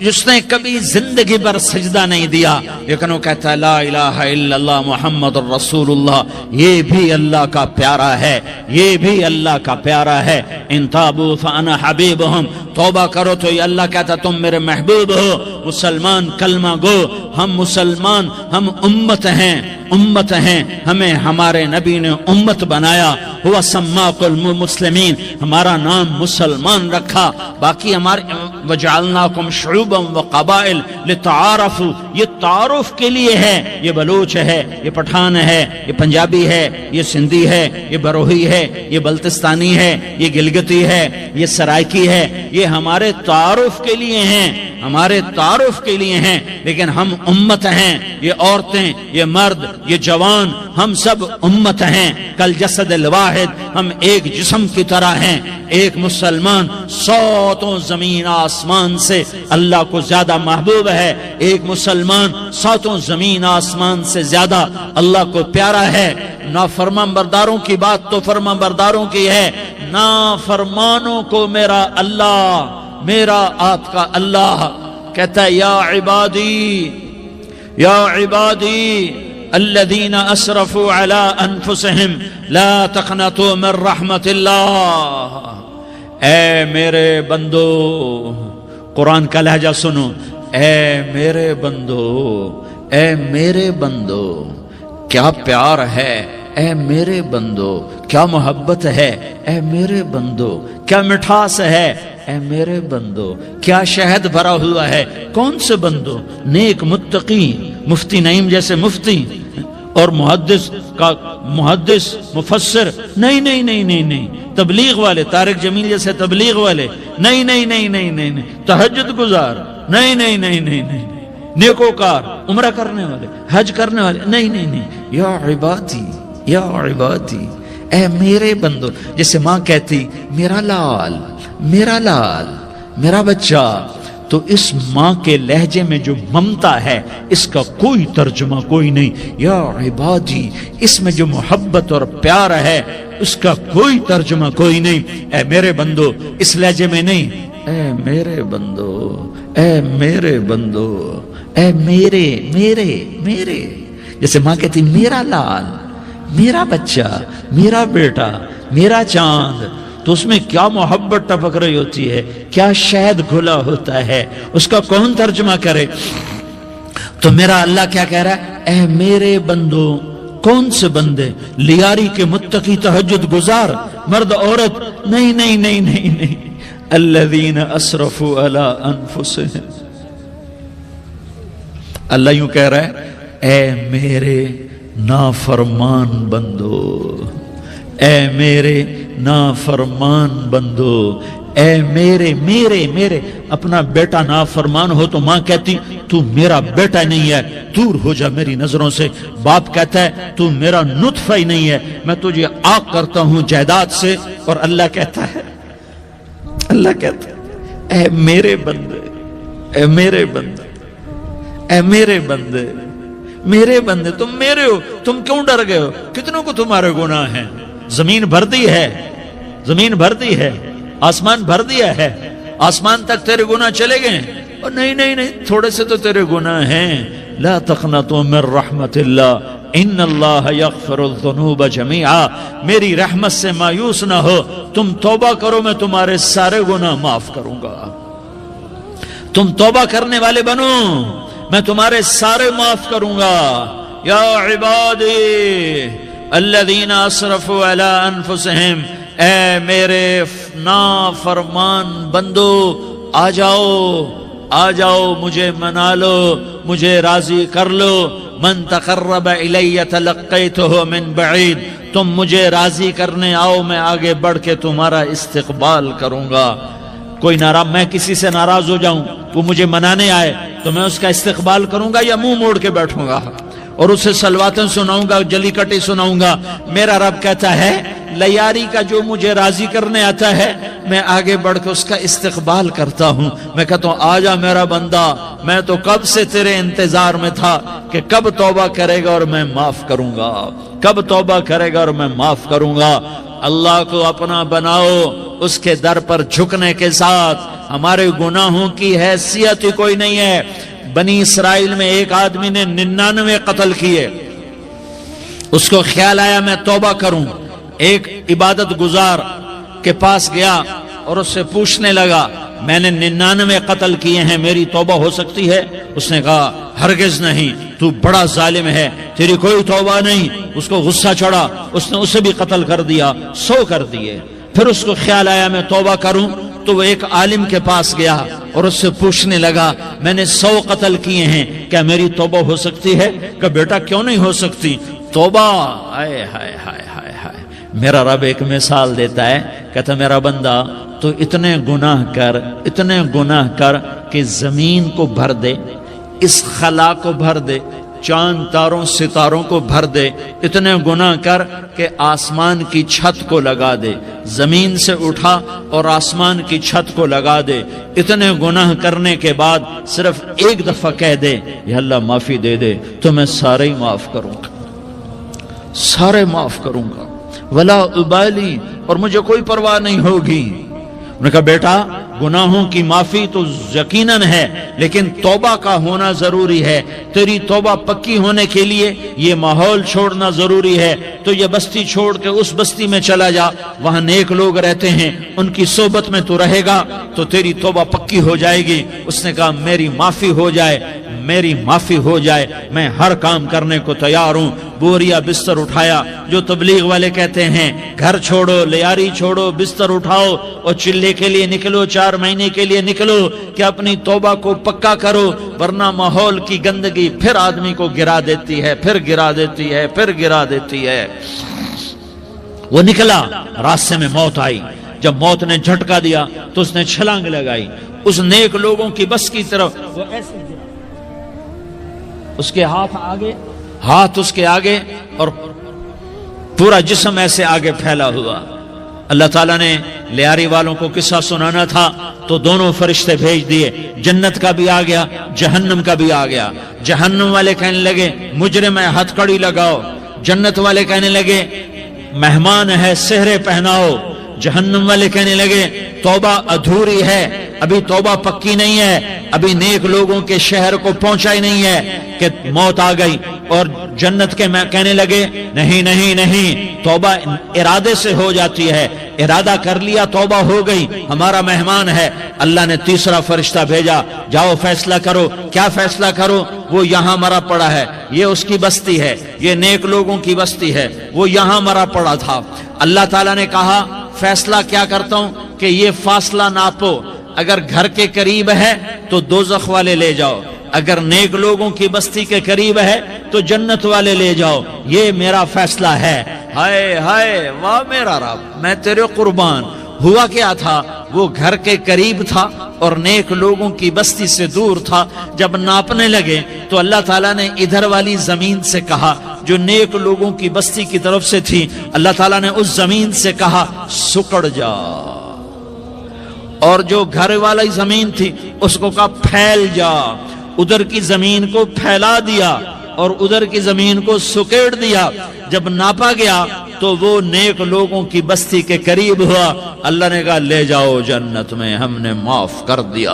جس نے کبھی زندگی بھر سجدہ نہیں دیا لیکن وہ کہتا ہے لا الہ الا اللہ محمد الرسول اللہ، یہ بھی اللہ کا پیارا ہے، یہ بھی اللہ کا پیارا ہے۔ ان تابوا فانا حبیبہم، توبہ کرو تو یہ اللہ کہتا تم میرے محبوب ہو۔ مسلمان کلمہ گو، ہم مسلمان، ہم امت ہیں، امت ہیں، ہمیں ہمارے نبی نے امت بنایا، ہوا سماکم المسلمین، ہمارا نام مسلمان رکھا، باقی ہمارے وجعلناکم شعوبا وقبائل لتعارفوا، یہ تعارف کے لیے ہے، یہ بلوچ ہے، یہ پٹھان ہے، یہ پنجابی ہے، یہ سندھی ہے، یہ بروہی ہے، یہ بلتستانی ہے، یہ گلگتی ہے، یہ سرائکی ہے، یہ ہمارے تعارف کے لیے ہیں، ہمارے تعارف کے لیے ہیں، لیکن ہم امت ہیں، یہ عورتیں، یہ مرد، یہ جوان، ہم سب امت ہیں، کل جسد الواحد، ہم ایک جسم کی طرح ہیں۔ ایک مسلمان ساتوں زمین آسمان سے اللہ کو زیادہ محبوب ہے، ایک مسلمان ساتوں زمین آسمان سے زیادہ اللہ کو پیارا ہے۔ نافرمان برداروں کی بات تو فرمان برداروں کی ہے، نافرمانوں کو میرا اللہ، میرا آپ کا اللہ کہتا ہے یا عبادی، یا عبادی الذین اسرفوا علی انفسہم لا تقنطوا من رحمت اللہ، اے میرے بندو، قرآن کا لہجہ سنو، اے میرے بندو، اے میرے بندو، کیا پیار ہے، اے میرے بندو، کیا محبت ہے، اے میرے بندو، کیا مٹھاس ہے، اے میرے بندو، کیا شہد بھرا ہوا ہے۔ کون سے بندو؟ نیک متقی، مفتی نعیم جیسے مفتی اور محدث کا محدث مفسر، نہیں نہیں نہیں نہیں نہیں، تبلیغ والے، طارق جمیل جیسے تبلیغ والے، نہیں نہیں نہیں نہیں نہیں، تہجد گزار، نہیں نہیں نہیں نہیں نہیں، نیکوکار، عمرہ کرنے والے، حج کرنے والے، نہیں نہیں نہیں، یا عبادی، یا عبادی، اے میرے بندو، جیسے ماں کہتی میرا لال، میرا لال، میرا بچہ، تو اس ماں کے لہجے میں جو ممتا ہے اس کا کوئی ترجمہ کوئی نہیں۔ یا عبادی، اس میں جو محبت اور پیار ہے اس کا کوئی ترجمہ کوئی نہیں۔ اے میرے بندو، اس لہجے میں نہیں، اے میرے بندو، اے میرے بندو، اے میرے میرے میرے، جیسے ماں کہتی میرا لال، میرا بچہ، میرا بیٹا، میرا چاند، تو اس میں کیا محبت ٹپک رہی ہوتی ہے، کیا شہد گھلا ہوتا ہے، اس کا کون ترجمہ کرے؟ تو میرا اللہ کیا کہہ رہا ہے؟ اے میرے بندو، کون سے بندے؟ لیاری کے متقی تہجد گزار، مرد عورت، نہیں نہیں نہیں نہیں نہیں، الذین اسرفوا علی انفسہم، اللہ یوں کہہ رہا ہے اے میرے نافرمان بندو، اے میرے نافرمان بندو، اے میرے میرے میرے، اپنا بیٹا نافرمان ہو تو ماں کہتی تو میرا بیٹا نہیں ہے، دور ہو جا میری نظروں سے۔ باپ کہتا ہے تو میرا نطفہ ہی نہیں ہے، میں تجھے عاق کرتا ہوں جائیداد سے۔ اور اللہ کہتا ہے، اللہ کہتا ہے اے میرے بندے، اے میرے بندے، اے میرے بندے، میرے بندے، تم میرے ہو، تم کیوں ڈر گئے ہو؟ کتنوں کو تمہارے گناہ ہیں؟ زمین بھر دی ہے، زمین بھر دی ہے، آسمان بھر دیا ہے، آسمان تک تیرے گناہ چلے گئے اور نہیں نہیں نہیں، تھوڑے سے تو تیرے گناہ ہیں۔ لا تقنطوا من رحمت اللہ، ان اللہ یغفر الذنوب جمیعا، میری رحمت سے مایوس نہ ہو، تم توبہ کرو میں تمہارے سارے گناہ معاف کروں گا، تم توبہ کرنے والے بنو میں تمہارے سارے معاف کروں گا۔ یا عبادی الذین اسرفوا علی انفسہم، اے میرے نافرمان بندو آ جاؤ مجھے منا لو، مجھے راضی کر لو۔ من تقرب الی تلقیتہ من بعید، تم مجھے راضی کرنے آؤ میں آگے بڑھ کے تمہارا استقبال کروں گا۔ کوئی ناراض، میں کسی سے ناراض ہو جاؤں، وہ مجھے منانے آئے تو میں اس کا استقبال کروں گا یا منہ موڑ کے بیٹھوں گا اور اسے سلواتیں سناؤں گا، جلی کٹی سناؤں گا؟ میرا رب کہتا ہے لیاری کا جو مجھے راضی کرنے آتا ہے میں آگے بڑھ کے اس کا استقبال کرتا ہوں۔ میں کہتا ہوں آجا میرا بندہ، میں تو کب سے تیرے انتظار میں تھا کہ کب توبہ کرے گا اور میں معاف کروں گا، کب توبہ کرے گا اور میں معاف کروں گا۔ اللہ کو اپنا بناؤ، اس کے در پر جھکنے کے ساتھ۔ ہمارے گناہوں کی حیثیت ہی کوئی نہیں ہے۔ بنی اسرائیل میں ایک آدمی نے 99 قتل کیے، اس کو خیال آیا میں توبہ کروں، ایک عبادت گزار کے پاس گیا اور اس سے پوچھنے لگا میں نے 99 قتل کیے ہیں، میری توبہ ہو سکتی ہے؟ اس نے کہا ہرگز نہیں، تو بڑا ظالم ہے، تیری کوئی توبہ نہیں۔ اس کو غصہ چڑھا، اس نے اسے بھی قتل کر دیا، 100 کر دیے۔ پھر اس کو خیال آیا میں توبہ کروں، تو وہ ایک عالم کے پاس گیا اور اس سے پوچھنے لگا میں نے 100 قتل کیے ہیں، کیا میری توبہ ہو سکتی ہے؟ کہ بیٹا کیوں نہیں ہو سکتی توبہ؟ ہائے ہائے ہائے ہائے ہائے۔ میرا رب ایک مثال دیتا ہے، کہتا میرا بندہ تو اتنے گناہ کر کہ زمین کو بھر دے، اس خلا کو بھر دے، چاند تاروں ستاروں کو بھر دے، اتنے گناہ کر کہ آسمان کی چھت کو لگا دے، زمین سے اٹھا اور آسمان کی چھت کو لگا دے۔ اتنے گناہ کرنے کے بعد صرف ایک دفعہ کہہ دے یا اللہ معافی دے دے تو میں سارے ہی معاف کروں گا، سارے معاف کروں گا، ولا ابالی، اور مجھے کوئی پرواہ نہیں ہوگی۔ انہوں نے کہا بیٹا گناہوں کی معافی تو یقیناً ہے لیکن توبہ کا ہونا ضروری ہے، تیری توبہ پکی ہونے کے لیے یہ ماحول چھوڑنا ضروری ہے۔ تو یہ بستی چھوڑ کے اس بستی میں چلا جا، وہاں نیک لوگ رہتے ہیں، ان کی صحبت میں تو رہے گا تو تیری توبہ پکی ہو جائے گی۔ اس نے کہا میری معافی ہو جائے، میری معافی ہو جائے، میں ہر کام کرنے کو تیار ہوں۔ بوریا بستر اٹھایا، جو تبلیغ والے کہتے ہیں گھر چھوڑو، لیاری چھوڑو، بستر اٹھاؤ اور چلے کے لیے نکلو، 4 مہینے کے لیے نکلو کہ اپنی توبہ کو پکا کرو، ورنہ ماحول کی گندگی پھر آدمی کو گرا دیتی ہے، پھر گرا دیتی ہے، پھر گرا دیتی ہے۔ وہ نکلا، راستے میں موت آئی، جب موت نے جھٹکا دیا تو اس نے چھلانگ لگائی اس نیک لوگوں کی بس کی طرف، وہ ایسے اس کے ہاتھ اس کے آگے اور پورا جسم ایسے آگے پھیلا ہوا۔ اللہ تعالیٰ نے لیاری والوں کو قصہ سنانا تھا تو دونوں فرشتے بھیج دیے، جنت کا بھی آ گیا، جہنم کا بھی آ گیا۔ جہنم والے کہنے لگے مجرم ہے ہتھ کڑی لگاؤ، جنت والے کہنے لگے مہمان ہے سہرے پہناؤ۔ جہنم والے کہنے لگے توبہ ادھوری ہے، ابھی توبہ پکی نہیں ہے، ابھی نیک لوگوں کے شہر کو پہنچا ہی نہیں ہے کہ موت آ گئی۔ اور جنت کے کہنے لگے نہیں نہیں نہیں، توبہ ارادے سے ہو جاتی ہے، ارادہ کر لیا توبہ ہو گئی، ہمارا مہمان ہے۔ اللہ نے تیسرا فرشتہ بھیجا، جاؤ فیصلہ کرو۔ کیا فیصلہ کرو؟ وہ یہاں مرا پڑا ہے، یہ اس کی بستی ہے، یہ نیک لوگوں کی بستی ہے، وہ یہاں مرا پڑا تھا۔ اللہ تعالیٰ نے کہا فیصلہ کیا کرتا ہوں کہ یہ فاصلہ ناپو، اگر گھر کے قریب ہے تو دوزخ والے لے جاؤ، اگر نیک لوگوں کی بستی کے قریب ہے تو جنت والے لے جاؤ، یہ میرا فیصلہ ہے۔ ہائے ہائے واہ میرا رب، میں تیرے قربان۔ ہوا کیا تھا؟ وہ گھر کے قریب تھا اور نیک لوگوں کی بستی سے دور تھا۔ جب ناپنے لگے تو اللہ تعالیٰ نے ادھر والی زمین سے کہا جو نیک لوگوں کی بستی کی طرف سے تھی، اللہ تعالیٰ نے اس زمین سے کہا سکڑ جا، اور جو گھر والی زمین تھی اس کو کہا پھیل جا۔ ادھر کی زمین کو پھیلا دیا اور ادھر کی زمین کو سکیڑ دیا۔ جب ناپا گیا تو وہ نیک لوگوں کی بستی کے قریب ہوا۔ اللہ نے کہا لے جاؤ جنت میں، ہم نے معاف کر دیا۔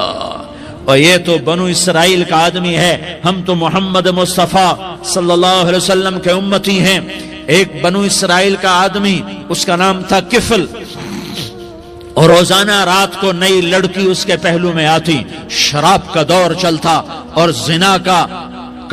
اور یہ تو بنو اسرائیل کا آدمی ہے، ہم تو محمد مصطفیٰ صلی اللہ علیہ وسلم کے امتی ہیں. ایک بنو اسرائیل کا آدمی، اس کا نام تھا کفل، اور روزانہ رات کو نئی لڑکی اس کے پہلو میں آتی. شراب کا دور چلتا اور زنا کا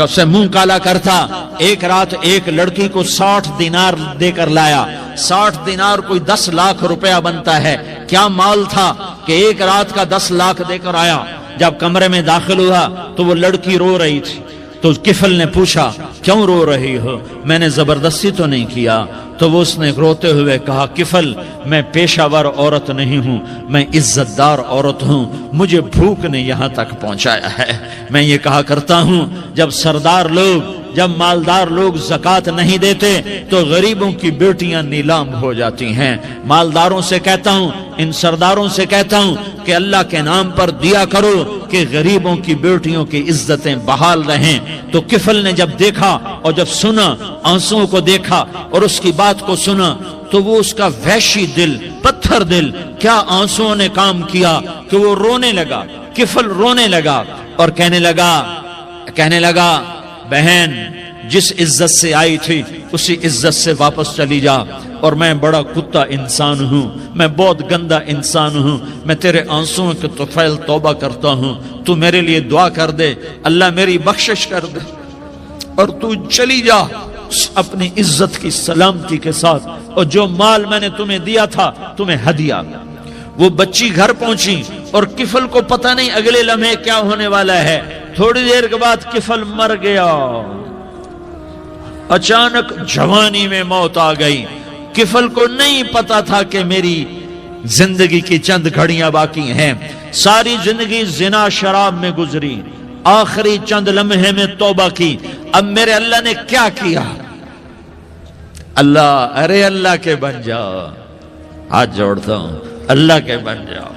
سے منہ کالا کرتا. ایک رات ایک لڑکی کو 60 دینار دے کر لایا. 60 دینار کوئی 10 لاکھ روپیہ بنتا ہے. کیا مال تھا کہ ایک رات کا 10 لاکھ دے کر آیا. جب کمرے میں داخل ہوا تو وہ لڑکی رو رہی تھی. تو کفل نے پوچھا کیوں رو رہی ہو؟ میں نے زبردستی تو نہیں کیا. تو وہ اس نے روتے ہوئے کہا کفل میں پیشہ ور عورت نہیں ہوں، میں عزت دار عورت ہوں، مجھے بھوک نے یہاں تک پہنچایا ہے. میں یہ کہا کرتا ہوں جب سردار لوگ، جب مالدار لوگ زکوٰۃ نہیں دیتے تو غریبوں کی بیٹیاں نیلام ہو جاتی ہیں. مالداروں سے کہتا ہوں، ان سرداروں سے کہتا ہوں کہ اللہ کے نام پر دیا کرو کہ غریبوں کی بیٹیوں کی عزتیں بحال رہیں. تو کفل نے جب دیکھا اور جب سنا، آنسوؤں کو دیکھا اور اس کی بات کو سنا، تو وہ اس کا وحشی دل، پتھر دل، کیا آنسوؤں نے کام کیا کہ وہ رونے لگا. کفل رونے لگا اور کہنے لگا بہن جس عزت سے آئی تھی اسی عزت سے واپس چلی جا. اور میں بڑا کتا انسان ہوں، میں بہت گندا انسان ہوں، میں تیرے آنسوؤں کے طفیل توبہ کرتا ہوں. تو میرے لیے دعا کر دے، اللہ میری بخشش کر دے، اور تو چلی جا اپنی عزت کی سلامتی کے ساتھ، اور جو مال میں نے تمہیں دیا تھا تمہیں ہدیہ. وہ بچی گھر پہنچی اور کفل کو پتہ نہیں اگلے لمحے کیا ہونے والا ہے. تھوڑی دیر کے بعد کفل مر گیا. اچانک جوانی میں موت آ گئی. کفل کو نہیں پتا تھا کہ میری زندگی کی چند گھڑیاں باقی ہیں. ساری زندگی زنا شراب میں گزری، آخری چند لمحے میں توبہ کی. اب میرے اللہ نے کیا کیا؟ اللہ کے بن جاؤ، ہاتھ جوڑتا ہوں، اللہ کے بن جاؤ،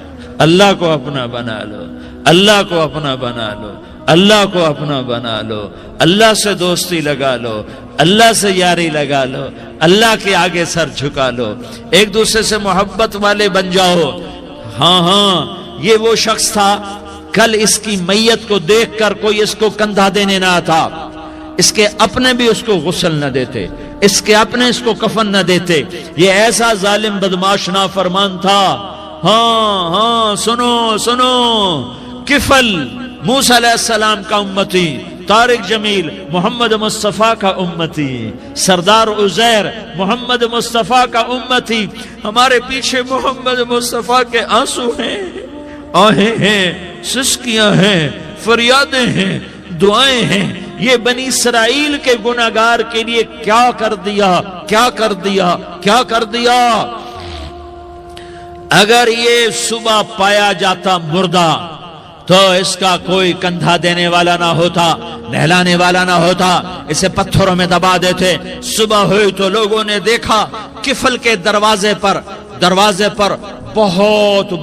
اللہ کو اپنا بنا لو، اللہ کو اپنا بنا لو، اللہ کو اپنا بنا لو، اللہ سے دوستی لگا لو، اللہ سے یاری لگا لو، اللہ کے آگے سر جھکا لو، ایک دوسرے سے محبت والے بن جاؤ. ہاں یہ وہ شخص تھا، کل اس کی میت کو دیکھ کر کوئی اس کو کندھا دینے نہ آتا، اس کے اپنے بھی اس کو غسل نہ دیتے، اس کے اپنے اس کو کفن نہ دیتے. یہ ایسا ظالم بدماش نافرمان تھا. ہاں سنو کفل موسیٰ علیہ السلام کا امتی، طارق جمیل محمد مصطفیٰ کا امتی، سردار عزیر محمد مصطفیٰ کا امتی. ہمارے پیچھے محمد مصطفیٰ کے آنسو ہیں، آہیں ہیں، سسکیاں ہیں، فریادیں ہیں، دعائیں ہیں. یہ بنی اسرائیل کے گناہگار کے لیے کیا کر دیا. اگر یہ صبح پایا جاتا مردہ تو اس کا کوئی کندھا دینے والا نہ ہوتا، نہلانے والا نہ ہوتا، اسے پتھروں میں دبا دیتے. صبح ہوئی تو لوگوں نے دیکھا کفل کے دروازے پر بہت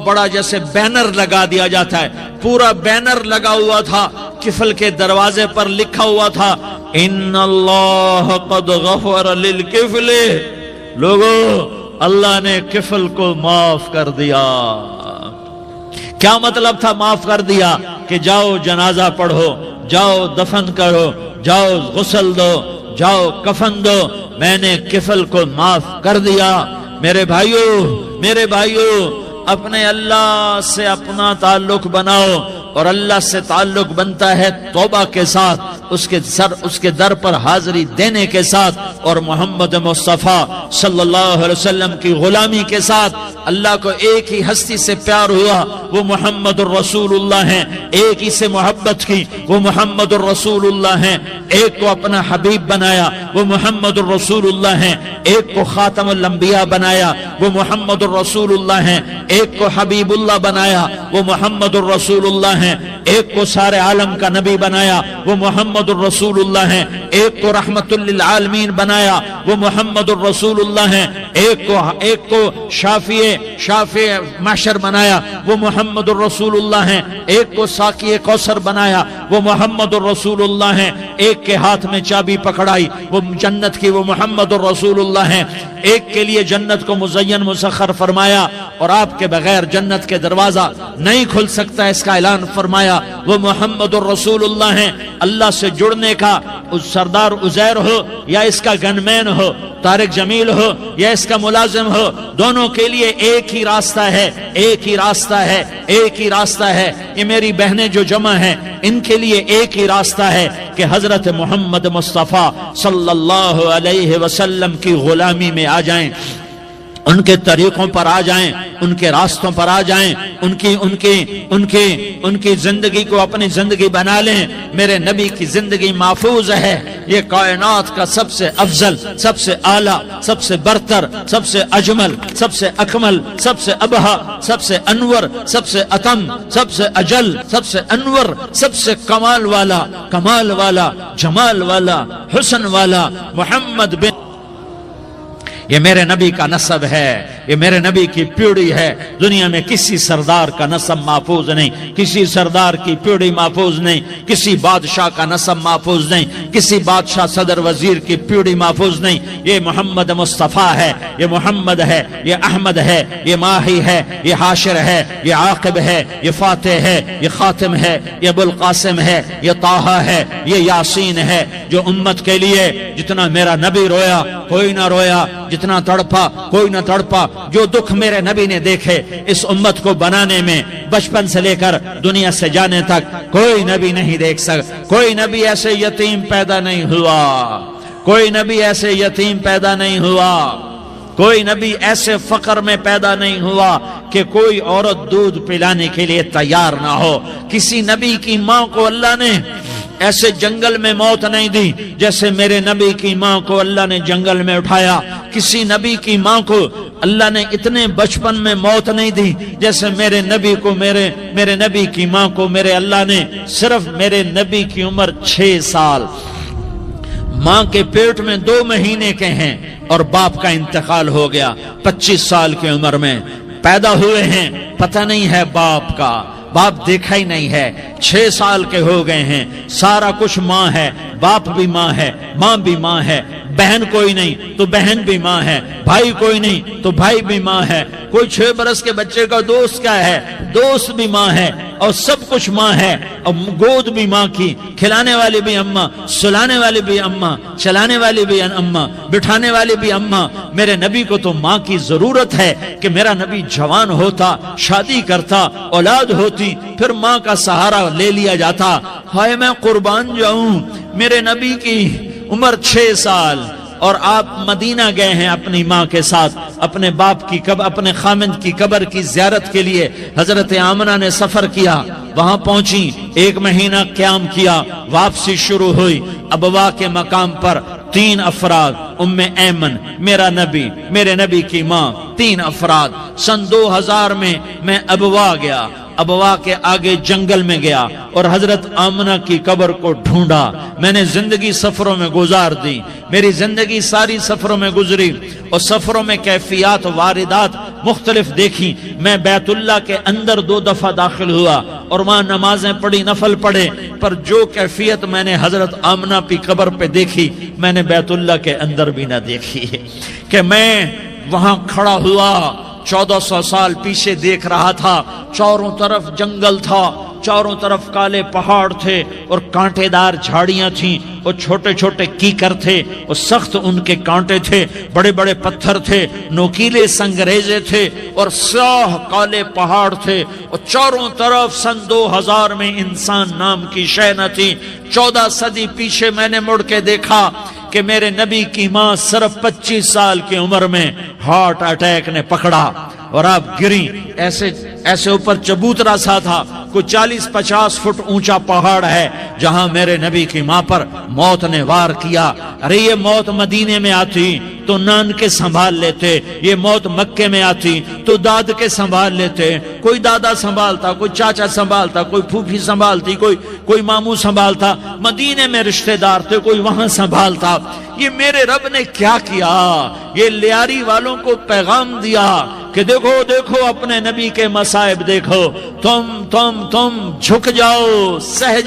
بڑا جیسے بینر لگا دیا جاتا ہے، پورا بینر لگا ہوا تھا. کفل کے دروازے پر لکھا ہوا تھا ان اللہ قد غفر للکفل. لوگوں، اللہ نے کفل کو معاف کر دیا. کیا مطلب تھا معاف کر دیا؟ کہ جاؤ جنازہ پڑھو، جاؤ دفن کرو، جاؤ غسل دو، جاؤ کفن دو، میں نے کفل کو معاف کر دیا. میرے بھائیو اپنے اللہ سے اپنا تعلق بناؤ، اور اللہ سے تعلق بنتا ہے توبہ کے ساتھ، اس کے در پر حاضری دینے کے ساتھ، اور محمد مصطفیٰ صلی اللہ علیہ وسلم کی غلامی کے ساتھ. اللہ کو ایک ہی ہستی سے پیار ہوا، وہ محمد الرسول اللہ ہیں. ایک ہی سے محبت کی، وہ محمد الرسول اللہ ہیں. ایک کو اپنا حبیب بنایا، وہ محمد الرسول اللہ ہیں. ایک کو خاتم الانبیاء بنایا، وہ محمد الرسول اللہ ہیں. ایک کو حبیب اللہ بنایا، وہ محمد الرسول اللہ ہیں. ایک کو سارے عالم کا نبی بنایا، وہ محمد الرسول اللہ ہیں. ایک کو رحمت للعالمین بنایا، وہ محمد الرسول اللہ ہیں. ایک کو شافع محشر بنایا، وہ محمد الرسول اللہ ہیں. ایک کو ساقی کوثر بنایا، وہ محمد الرسول اللہ ہیں. ایک کے ہاتھ میں چابی پکڑائی وہ جنت کی، وہ محمد الرسول اللہ ہیں. ایک کے لیے جنت کو مزین مسخر فرمایا اور آپ کے بغیر جنت کے دروازہ نہیں کھل سکتا، اس کا اعلان فرمایا۔ وہ محمد الرسول اللہ ہیں۔ اللہ سے جڑنے کا سردار عزیر ہو یا اس کا گنمین ہو، طارق جمیل ہو یا اس کا ملازم ہو، دونوں کے لیے ایک ہی راستہ ہے، ایک ہی راستہ ہے، ایک ہی راستہ ہے۔ یہ میری بہنیں جو جمع ہیں ان کے لیے ایک ہی راستہ ہے کہ حضرت محمد مصطفیٰ صلی اللہ علیہ وسلم کی غلامی میں آ جائیں، ان کے طریقوں پر آ جائیں، ان کے راستوں پر آ جائیں، ان کی زندگی کو اپنی زندگی بنا لیں۔ میرے نبی کی زندگی محفوظ ہے۔ یہ کائنات کا سب سے افضل، سب سے اعلیٰ، سب سے برتر، سب سے اجمل، سب سے اکمل، سب سے ابہا، سب سے انور، سب سے اتم، سب سے اجل، سب سے انور، سب سے کمال والا، جمال والا، حسن والا محمد بن، یہ میرے نبی کا نسب ہے، یہ میرے نبی کی پیڑھی ہے۔ دنیا میں کسی سردار کا نسب محفوظ نہیں، کسی سردار کی پیڑھی محفوظ نہیں، کسی بادشاہ کا نسب محفوظ نہیں، کسی بادشاہ صدر وزیر کی پیڑھی محفوظ نہیں۔ یہ محمد مصطفیٰ ہے، یہ محمد ہے، یہ احمد ہے، یہ ماہی ہے، یہ حاشر ہے، یہ عاقب ہے، یہ فاتح ہے، یہ خاتم ہے، یہ ابو القاسم ہے، یہ طٰہٰ ہے، یہ یاسین ہے۔ جو امت کے لیے جتنا میرا نبی رویا کوئی نہ رویا، جتنا تڑپا کوئی نہ تڑپا، جو دکھ میرے نبی نے دیکھے اس امت کو بنانے میں، بچپن سے لے کر دنیا سے جانے تک کوئی نبی نہیں دیکھ سکتا۔ کوئی نبی ایسے یتیم پیدا نہیں ہوا، کوئی نبی ایسے یتیم پیدا نہیں ہوا، کوئی نبی ایسے فقر میں پیدا نہیں ہوا کہ کوئی عورت دودھ پلانے کے لیے تیار نہ ہو۔ کسی نبی کی ماں کو اللہ نے ایسے جنگل میں موت نہیں دی جیسے میرے نبی کی ماں کو اللہ نے جنگل میں اٹھایا۔ کسی نبی کی ماں کو اللہ نے اتنے بچپن میں موت نہیں دی جیسے میرے نبی کو، میرے نبی کی ماں کو میرے اللہ نے صرف میرے نبی کی عمر 6 سال، ماں کے پیٹ میں 2 مہینے کے ہیں اور باپ کا انتقال ہو گیا 25 سال کی عمر میں پیدا ہوئے ہیں، پتہ نہیں ہے باپ کا، باپ دیکھا ہی نہیں ہے، 6 سال کے ہو گئے ہیں، سارا کچھ ماں ہے، باپ بھی ماں ہے، ماں بھی ماں ہے، بہن کوئی نہیں تو بہن بھی ماں ہے، بھائی کوئی نہیں تو بھائی بھی ماں ہے، کوئی 6 برس کے بچے کا دوست کیا ہے، دوست بھی ماں ہے، اور سب کچھ ماں ہے، اور گود بھی ماں کی، کھلانے والی بھی اماں، سلانے والی بھی اماں، چلانے والی بھی اماں، بٹھانے والی بھی اماں۔ میرے نبی کو تو ماں کی ضرورت ہے کہ میرا نبی جوان ہوتا، شادی کرتا، اولاد ہوتی، پھر ماں کا سہارا لے لیا جاتا۔ ہائے میں قربان جاؤں، میرے نبی کی عمر 6 سال اور آپ مدینہ گئے ہیں اپنی ماں کے ساتھ، اپنے باپ کی اپنے خامند کی قبر کی زیارت کے لیے حضرت آمنہ نے سفر کیا، وہاں پہنچی، 1 مہینہ قیام کیا، واپسی شروع ہوئی۔ ابوا کے مقام پر 3 افراد، ام ایمن، میرا نبی، میرے نبی کی ماں، 3 افراد۔ سن 2000 میں ابوا گیا، ابوا کے آگے جنگل میں گیا اور حضرت آمنہ کی قبر کو ڈھونڈا۔ میں نے زندگی سفروں میں گزار دی، میری زندگی ساری سفروں میں گزری اور سفروں میں کیفیات واردات مختلف دیکھی۔ میں بیت اللہ کے اندر 2 دفعہ داخل ہوا اور وہاں نمازیں پڑھی، نفل پڑھے، پر جو کیفیت میں نے حضرت آمنہ کی قبر پہ دیکھی میں نے بیت اللہ کے اندر بھی نہ دیکھی، کہ میں وہاں کھڑا ہوا 1400 سال پیچھے دیکھ رہا تھا، چاروں طرف جنگل تھا، چاروں طرف کالے پہاڑ تھے اور کانٹے دار جھاڑیاں تھیں اور چھوٹے چھوٹے کیکر تھے اور سخت ان کے کانٹے تھے، بڑے بڑے پتھر تھے، نوکیلے سنگریزے تھے اور سیاہ کالے پہاڑ تھے اور چاروں طرف سن 2000 میں انسان نام کی شے نہ تھی۔ 14 صدی پیچھے میں نے مڑ کے دیکھا کہ میرے نبی کی ماں صرف 25 سال کی عمر میں ہارٹ اٹیک نے پکڑا اور آپ گری، ایسے اوپر چبوترا سا تھا، کوئی 40-50 فٹ اونچا پہاڑ ہے جہاں میرے نبی کی ماں پر موت نے وار کیا۔ ارے یہ موت مدینے میں آتی تو نان کے سنبھال لیتے، یہ موت مکے میں آتی تو داد کے سنبھال لیتے، کوئی دادا سنبھالتا، کوئی چاچا سنبھالتا، کوئی پھوپھی سنبھالتی، کوئی ماموں سنبھالتا، مدینے میں رشتہ دار تھے، کوئی وہاں سنبھالتا۔ یہ میرے رب نے کیا کیا؟ یہ لیاری والوں کو پیغام دیا کہ دیکھو دیکھو اپنے نبی کے مصائب دیکھو، تم جھک جاؤ، سہ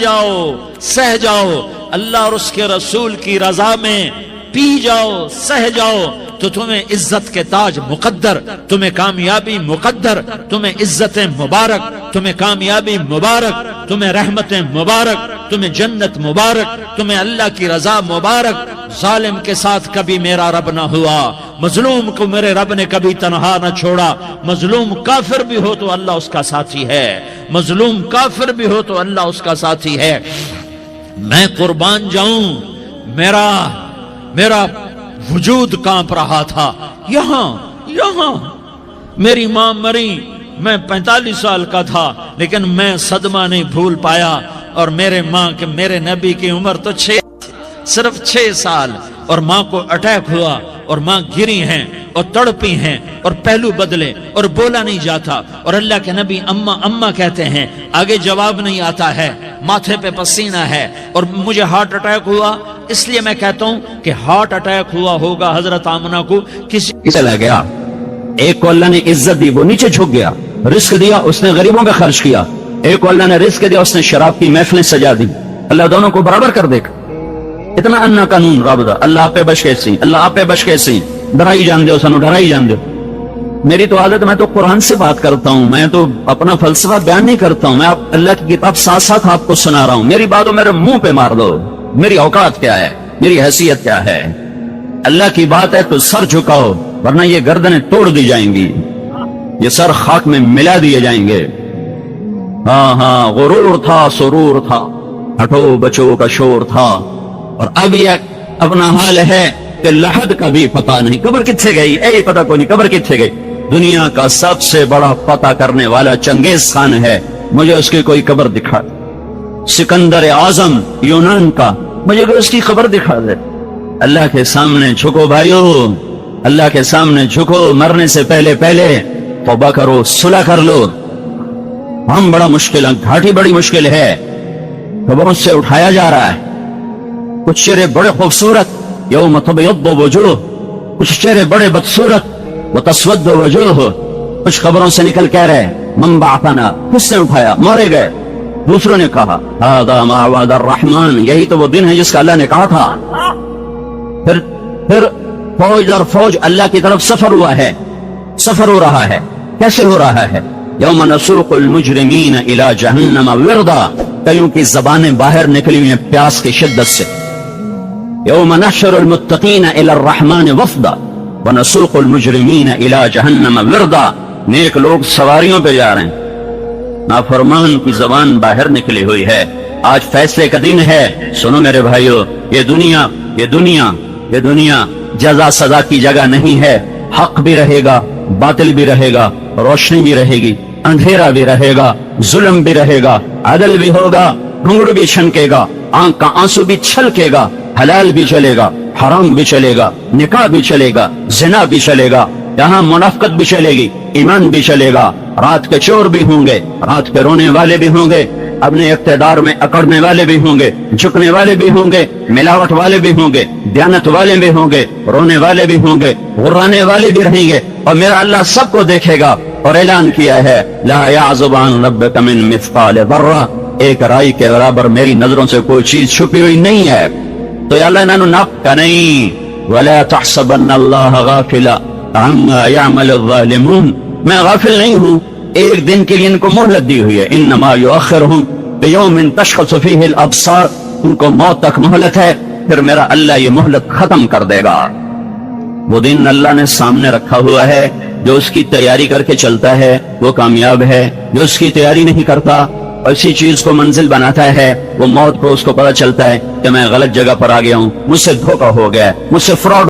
جاؤ، اللہ اور اس کے رسول کی رضا میں پی جاؤ، سہ جاؤ، تو تمہیں عزت کے تاج مقدر، تمہیں کامیابی مقدر، تمہیں عزتیں مبارک، تمہیں کامیابی مبارک، تمہیں رحمتیں مبارک، تمہیں جنت مبارک، تمہیں اللہ کی رضا مبارک۔ ظالم کے ساتھ کبھی میرا رب نہ ہوا، مظلوم کو میرے رب نے کبھی تنہا نہ چھوڑا۔ مظلوم کافر بھی ہو تو اللہ اس کا ساتھی ہے، مظلوم کافر بھی ہو تو اللہ اس کا ساتھی ہے۔ میں قربان جاؤں، میرا وجود کانپ رہا تھا۔ یہاں میری ماں مری، میں 45 سال کا تھا، لیکن میں صدمہ نہیں بھول پایا۔ اور میرے نبی کی عمر تو صرف 6 سال، اور ماں کو اٹیک ہوا اور ماں گری ہیں اور تڑپی ہیں اور پہلو بدلے اور بولا نہیں جاتا، اور اللہ کے نبی اماں کہتے ہیں، آگے جواب نہیں آتا ہے، ماتھے پہ پسینہ ہے، اور مجھے ہارٹ اٹیک ہوا۔ اس لیے میں کہتا ہوں کہ ہارٹ اٹیک ہوا ہوگا حضرت آمنہ کو کسی چلا گیا۔ ایک کو اللہ نے عزت دی، وہ نیچے جھک گیا، رزق دیا، اس نے غریبوں پہ خرچ کیا۔ ایک کو اللہ نے رزق دیا، اس نے شراب کی محفلیں سجا دی۔ اللہ دونوں کو برابر کر دے گا۔ اتنا انا قانون رابطہ، اللہ آپ پہ بچ کے سی، اللہ آپ پہ بچ کے سی، ڈرائی جان دے سنو، ڈرائی جان دے۔ میری تو عادت، میں تو قرآن سے بات کرتا ہوں، میں تو اپنا فلسفہ بیان نہیں کرتا ہوں، میں اللہ کی کتاب ساتھ ساتھ آپ کو سنا رہا ہوں۔ میری باتوں میرے منہ پہ مار دو، میری اوقات کیا ہے، میری حیثیت کیا ہے۔ اللہ کی بات ہے تو سر جھکاؤ، ورنہ یہ گردنیں توڑ دی جائیں گی، یہ سر خاک میں ملا دیے جائیں گے۔ ہاں غرور تھا، سرور تھا، ہٹو بچو کا شور تھا، اور اب یہ اپنا حال ہے کہ لحد کا بھی پتہ نہیں، قبر کتھے گئی، اے پتہ کو نہیں قبر کتھے گئی۔ دنیا کا سب سے بڑا پتہ کرنے والا چنگیز خان ہے، مجھے اس کی کوئی قبر دکھا۔ سکندر اعظم یونان کا، مجھے اس کی خبر دکھا دے۔ اللہ کے سامنے جھکو بھائیو، اللہ کے سامنے جھکو، مرنے سے پہلے توبہ کرو، صلح کر لو۔ ہم بڑا مشکل ہے، گھاٹی بڑی مشکل ہے، قبروں سے اٹھایا جا رہا ہے۔ کچھ چہرے بڑے خوبصورت، یوم تبیض وجوہ، کچھ چہرے بڑے بدصورت، وتسود وجوہ، کچھ قبروں سے نکل کہہ رہے من بعثنا، کس نے اٹھایا، مارے گئے۔ دوسروں نے کہا ھذا ما وعد الرحمن، یہی تو وہ دن ہے جس کا اللہ نے کہا تھا۔ پھر فوج در فوج اللہ کی طرف سفر ہوا ہے، سفر ہو رہا ہے۔ کیسے ہو رہا ہے؟ یوم نسوق المجرمین الی جہنم وردا، کئیوں کی زبانیں باہر نکلی ہوئی ہیں پیاس کی شدت سے۔ یوم نحشر المتقین الی الرحمن وفدا ونسوق المجرمین الی جہنم وردا، نیک لوگ سواریوں پہ جا رہے ہیں، نافرمان کی زبان باہر نکلی ہوئی ہے۔ آج فیصلے کا دن ہے۔ سنو میرے بھائیو، یہ دنیا جزا سزا کی جگہ نہیں ہے۔ حق بھی رہے گا، باطل بھی رہے گا، روشنی بھی رہے گی، اندھیرا بھی رہے گا، ظلم بھی رہے گا، عدل بھی ہوگا، گھنگڑ بھی چھنکے گا، آنکھ کا آنسو بھی چھلکے گا، حلال بھی چلے گا، حرام بھی چلے گا، نکاح بھی چلے گا، زنا بھی چلے گا، یہاں منافقت بھی چلے گی، ایمان بھی چلے گا۔ رات کے چور بھی ہوں گے، رات کے رونے والے بھی ہوں گے، اپنے اقتدار میں اکڑنے والے بھی ہوں گے، جھکنے والے بھی ہوں گے، ملاوٹ والے بھی ہوں گے، دیانت والے بھی ہوں گے، رونے والے بھی ہوں گے، غرانے والے بھی رہیں گے، اور میرا اللہ سب کو دیکھے گا۔ اور اعلان کیا ہے لا یعزب عن ربک من مثقال ذرہ، ایک رائی کے برابر میری نظروں سے کوئی چیز چھپی ہوئی نہیں ہے۔ تو یا اللہ انہوں ناپ کا نہیں، ولا تحسبن اللہ غافلا عما يعمل الظالمون، میں غافل نہیں ہوں، ایک دن کے لیے ان کو مہلت دی ہوئی ہے۔ انما یؤخرهم بیوم تشخص فیہ الابصار، ان کو موت تک مہلت ہے، پھر میرا اللہ یہ مہلت ختم کر دے گا۔ وہ دن اللہ نے سامنے رکھا ہوا ہے، جو اس کی تیاری کر کے چلتا ہے وہ کامیاب ہے، جو اس کی تیاری نہیں کرتا اور اسی چیز کو منزل بناتا ہے، وہ موت کو اس کو پتہ چلتا ہے کہ میں غلط جگہ پر آ گیا ہوں، مجھ سے دھوکہ ہو گیا ہے، مجھ سے فراڈ